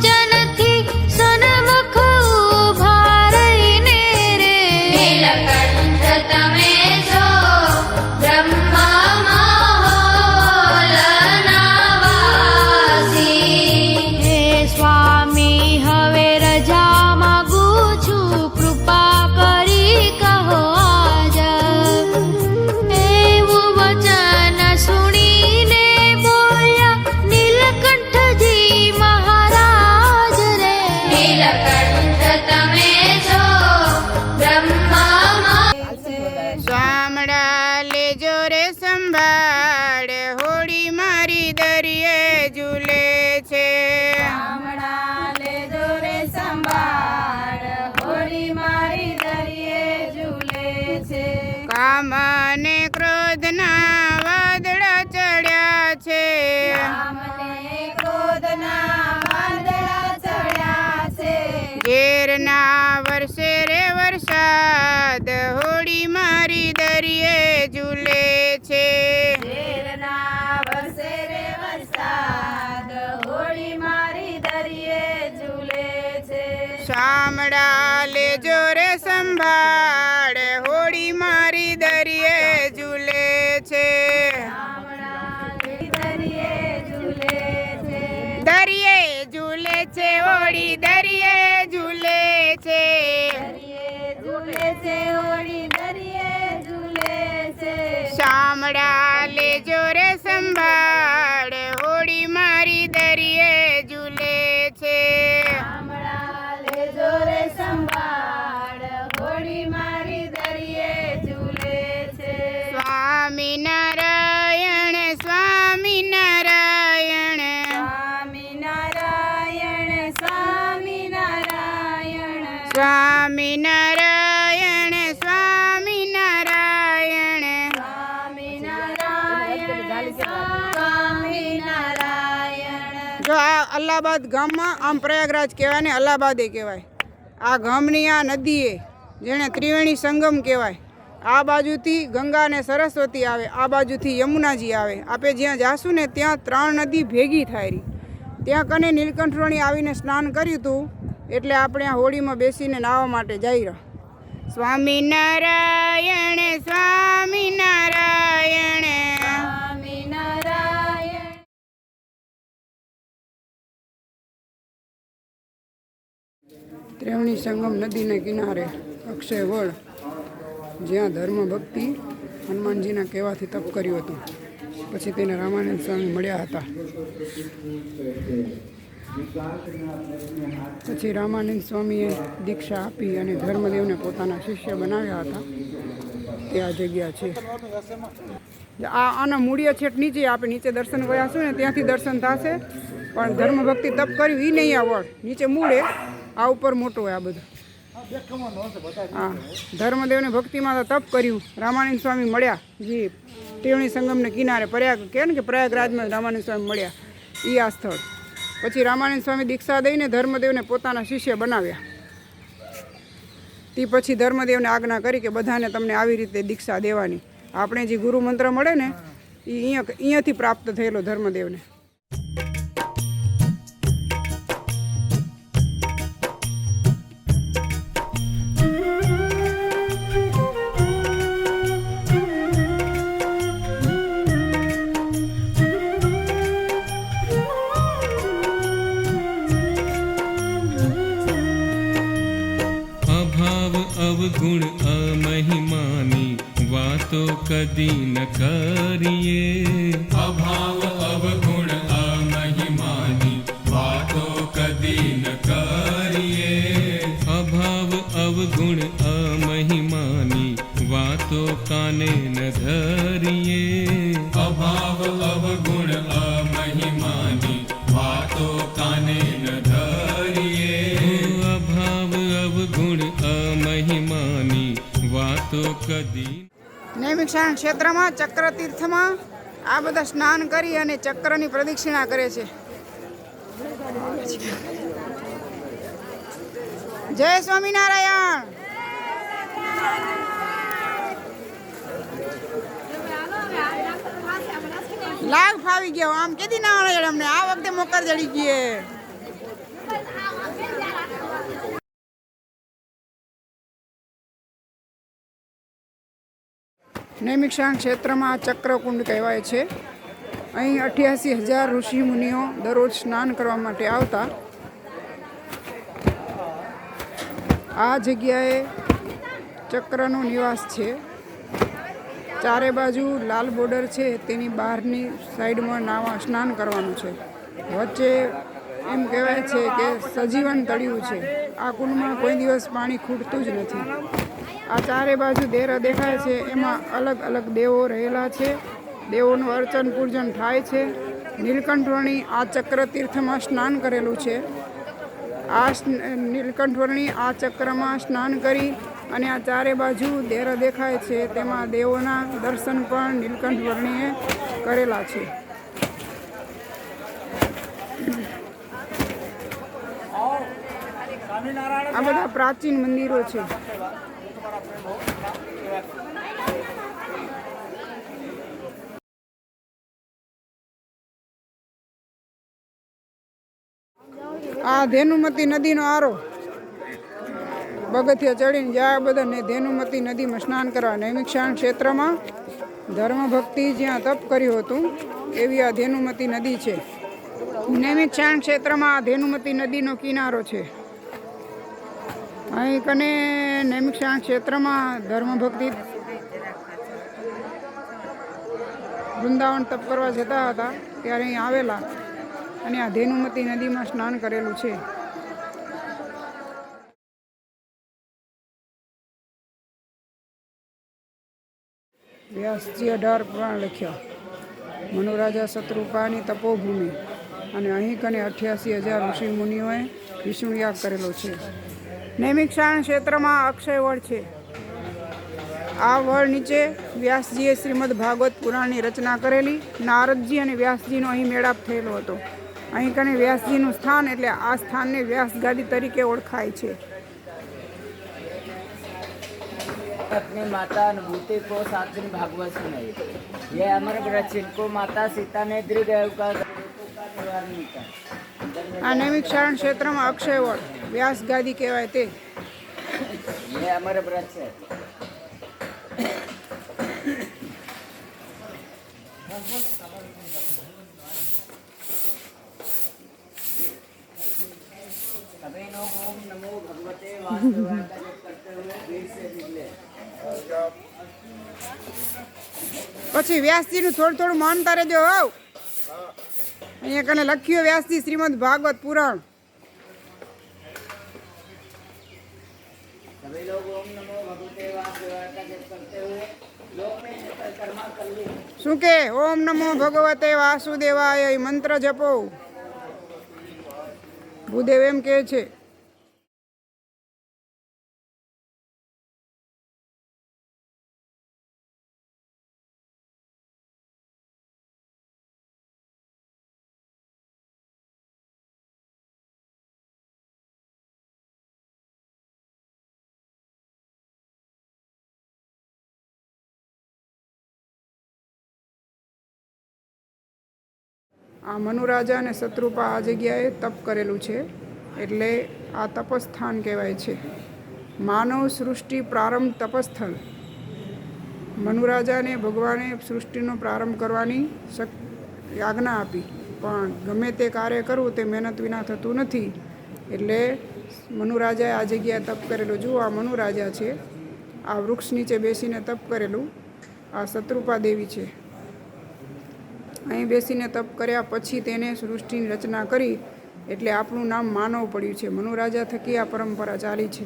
જનથી સન્મુખ ઊભા રહીને રે નીલકંઠ તમે છો બ્રહ્મા મહોલના વાસી. હે સ્વામી હવે રજા માગું છું, કૃપા કરી કહો આજ. એવું વચન સુણીને બોલ્યા નીલકંઠજી મહારાજ રે નીલકંઠ તમે છો બ્રહ્મા. શામળા લેજો રે સંભાળ, હોળી મારી દરિયે ઝૂલે છે. કામ અને ક્રોધના વાદળા ચડ્યા છે. ઝેરના વર્ષે રે વરસાદ, હોળી મારી દરિયે ઝૂલે છે. શામળા લેજો રે સંભાળ, હોળી મારી દરિયે ઝૂલે છે. દરિયે ઝૂલે છે હોળી, દરિયે ઝૂલે છે. શામળા લેજો રે સંભાળ, હોળી મારી દરિયે ઝૂલે છે. સ્વામિનારાયણ સ્વામિનારાયણ સ્વામિનારાયણ સ્વામિનારાયણ સ્વામિનારાયણ. જો આ અલ્હાબાદ ગામમાં આમ પ્રયાગરાજ કહેવાય ને અલ્હાબાદે કહેવાય. આ ગામની આ નદીએ જેણે ત્રિવેણી સંગમ કહેવાય. આ બાજુથી ગંગા અને સરસ્વતી આવે, આ બાજુથી યમુનાજી આવે. આપણે જ્યાં જાશું ને ત્યાં 3 નદી ભેગી થાય રહી. ત્યાં કને નીલકંઠ આવીને સ્નાન કર્યું હતું, એટલે આપણે આ હોળીમાં બેસીને નાહવા માટે જઈ રહ્યા. સ્વામિનારાયણ સ્વામિનારાયણ ત્રિવેણી સંગમ નદીને કિનારે અક્ષય વડ, જ્યાં ધર્મ ભક્તિ હનુમાનજીના કહેવાથી તપ કર્યું હતું. પછી તેને રામાનંદ સ્વામી મળ્યા હતા. પછી રામાનંદ સ્વામીએ દીક્ષા આપી અને ધર્મદેવને પોતાના શિષ્ય બનાવ્યા હતા. તે આ જગ્યા છે. આના મૂળિયા છેટ નીચે, આપણે નીચે દર્શન ગયા છું ને ત્યાંથી દર્શન થશે. પણ ધર્મ ભક્તિ તપ કર્યું એ નહીં. આ વડ નીચે મૂળે, આ ઉપર મોટો હોય આ બધું. હા, ધર્મદેવને ભક્તિમાં તપ કર્યું. રામાનંદ સ્વામી મળ્યા જી ત્રિવેણી સંગમને કિનારે પ્રયાગ કહે ને કે પ્રયાગરાજમાં રામાનંદ સ્વામી મળ્યા એ આ સ્થળ. પછી રામાનંદ સ્વામી દીક્ષા દઈને ધર્મદેવને પોતાના શિષ્ય બનાવ્યા. તે પછી ધર્મદેવને આજ્ઞા કરી કે બધાને તમને આવી રીતે દીક્ષા દેવાની. આપણે જે ગુરુ મંત્ર મળે ને એ અહીંયાથી પ્રાપ્ત થયેલો ધર્મદેવને. અવગુણ અમહિમાની વાતો કદી ન કરીએ. અભાવ અવગુણ અમહિમાની વાતો કદી ન કરીએ. અભાવ અવગુણ અમહિમાની વાતો કાને ન ધરીએ. અભાવ અવગુણ અમહિમાની વાતો કાને ન ધરીએ. અભાવ અવગુણ અમહિમાની વાતો કદી. નૈમિષારણ્ય ક્ષેત્રમાં ચક્ર તીર્થમાં આ બધા સ્નાન કરી અને ચક્રની પ્રદક્ષિણા કરે છે. જય સ્વામિનારાયણ. લાગ ફાવી ગયો. આમ કેદી ના આવડે અમને, આ વખતે મોકર જડી ગઈ. નૈમિષારણ્ય ક્ષેત્રમાં ચક્રકુંડ કહેવાય છે. અહીં 88,000 ઋષિ મુનિઓ દરરોજ સ્નાન કરવા માટે આવતા. આ જગ્યાએ ચક્રનો નિવાસ છે. ચારે બાજુ લાલ બોર્ડર છે, તેની બહારની સાઈડમાં સ્નાન કરવાનું છે. વચ્ચે એમ કહેવાય છે કે સજીવન તળિયું છે. આ કુંડમાં કોઈ દિવસ પાણી ખૂટતું જ નથી. આ ચારે બાજુ દેરા દેખાય છે, એમાં અલગ અલગ દેવો રહેલા છે. દેવોનું અર્ચન પૂજન થાય છે. નીલકંઠવર્ણી આ ચક્ર તીર્થમાં સ્નાન કરેલું છે. આ નીલકંઠવર્ણી આ ચક્રમાં સ્નાન કરી અને આ ચારે બાજુ દેરા દેખાય છે, તેમાં દેવોના દર્શન પણ નીલકંઠવર્ણીએ કરેલા છે. આ બધા પ્રાચીન મંદિરો છે. આ ધેનુમતી નદીનો આરો પગથિયા ચડીને જ્યાં બધા ધેનુમતી નદીમાં સ્નાન કરવા. નૈમિષારણ્ય ક્ષેત્રમાં ધર્મ ભક્તિ જ્યાં તપ કર્યું હતું એવી આ ધેનુમતી નદી છે. નૈમિષારણ્ય ક્ષેત્રમાં આ ધેનુમતી નદીનો કિનારો છે. અહીં કને નૈમિષારણ્ય ક્ષેત્રમાં ધર્મ ભક્તિ વૃંદાવન તપ કરવા જતા હતા ત્યારે અહીં આવેલા અને આ ધેનુમતી નદીમાં સ્નાન કરેલું છે. વ્યાસજી 18 પુરાણ લખ્યા. મનુરાજા શત્રુપાની તપોભૂમિ અને અહીં કને 88,000 ઋષિ મુનિઓએ વિષ્ણુ યાગ કરેલો છે. નૈમિષારણ્ય ક્ષેત્રમાં અક્ષય વડ છે. આ વડ નીચે વ્યાસજીએ શ્રીમદ ભાગવત પુરાણની રચના કરેલી. નારદજી અને વ્યાસજીનો અહીં મેળાપ થયેલો હતો અહીં કને વ્યાસજીનું સ્થાન એટલે આ સ્થાનને વ્યાસ ગાદી તરીકે ઓળખાય છે. अपनी माता अनुभूति को 7 दिन भागवत सुनाई. ये अमर व्रत इनको माता सीता ने दृढ़ का निवारण किया. આ નૈમિષારણ્ય ક્ષેત્રમાં અક્ષયવડ વ્યાસ ગાદી કહેવાય તે. ये अमर व्रत है. सभी लोग ओम नमो भगवते वासुदेवाय का जप करते हुए भीड़ से निकले. પછી વ્યાસજીનું થોડું થોડું માનતા રહેજો. હોવ અહીંયા કને લખ્યું વ્યાસજી શ્રીમદ ભાગવત પુરાણ. सभी लोग ओम नमो भगवते वासुदेवाय का जप करते हुए लोक में परिक्रमा कर ली. શું કે ઓમ નમો ભગવતે વાસુદેવાય એ મંત્ર જપો. ભૂદેવ એમ કહે છે. આ મનુરાજા અને શત્રુપા આ જગ્યાએ તપ કરેલું છે એટલે આ તપસ્થાન કહેવાય છે. માનવ સૃષ્ટિ પ્રારંભ તપસ્થળ. મનુરાજાને ભગવાને સૃષ્ટિનો પ્રારંભ કરવાની આજ્ઞા આપી, પણ ગમે તે કાર્ય કરવું તે મહેનત વિના થતું નથી. એટલે મનુરાજાએ આ જગ્યાએ તપ કરેલું. જુઓ આ મનુરાજા છે, આ વૃક્ષ નીચે બેસીને તપ કરેલું. આ શત્રુપા દેવી છે. અહીં બેસીને તપ કર્યા પછી તેને સૃષ્ટિની રચના કરી એટલે આપણું નામ માનવ પડ્યું છે. મનુરાજા થકી આ પરંપરા ચાલી છે.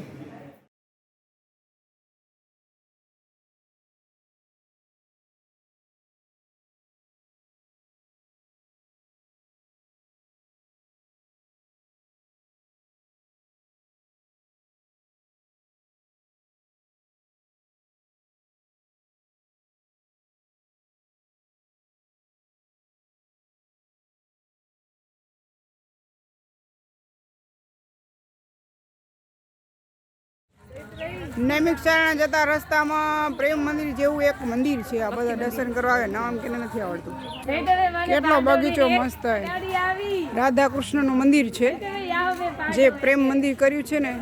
નૈમિષારણ્ય જતા રસ્તામાં પ્રેમ મંદિર જેવું એક મંદિર છે. આ બધા દર્શન કરવા આવે. નામ કેને નથી આવડતું. કેટલો બગીચો મસ્ત છે. રાધા કૃષ્ણનું મંદિર છે. જે પ્રેમ મંદિર કર્યું છે ને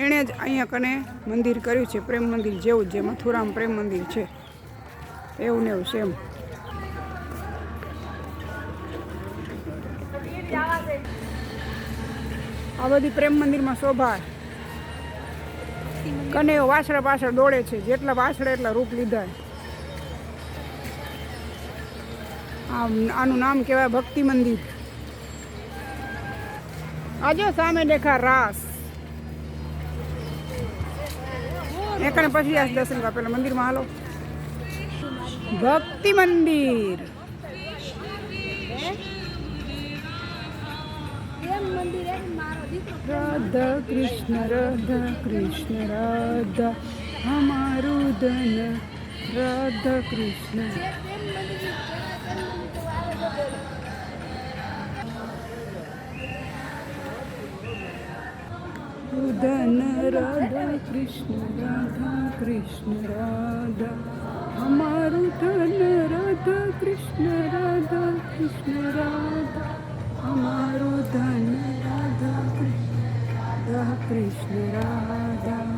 એણે જ અહીંયા કને મંદિર કર્યું છે. પ્રેમ મંદિર જેવું જ, જે મથુરામાં પ્રેમ મંદિર છે એવું ને એવું સેમ. આ બધી પ્રેમ મંદિરમાં શોભા. કનેયો વાછડા પાછળ દોડે છે. જેટલા વાછડા એટલા રૂપ લીધા. આનું નામ કહેવાય ભક્તિ મંદિર. આજો સામે દેખા રાસ. એકને પછી આ દર્શન કરવા પેલા મંદિરમાં હાલો. ભક્તિ મંદિર. રાધા કૃષ્ણ રાધા હમારું ધન રાધા કૃષ્ણ. ધન રાધા કૃષ્ણ રાધા હમારું ધન રાધા કૃષ્ણ રાધા હમારું ધન રાધા કૃષ્ણ રાધા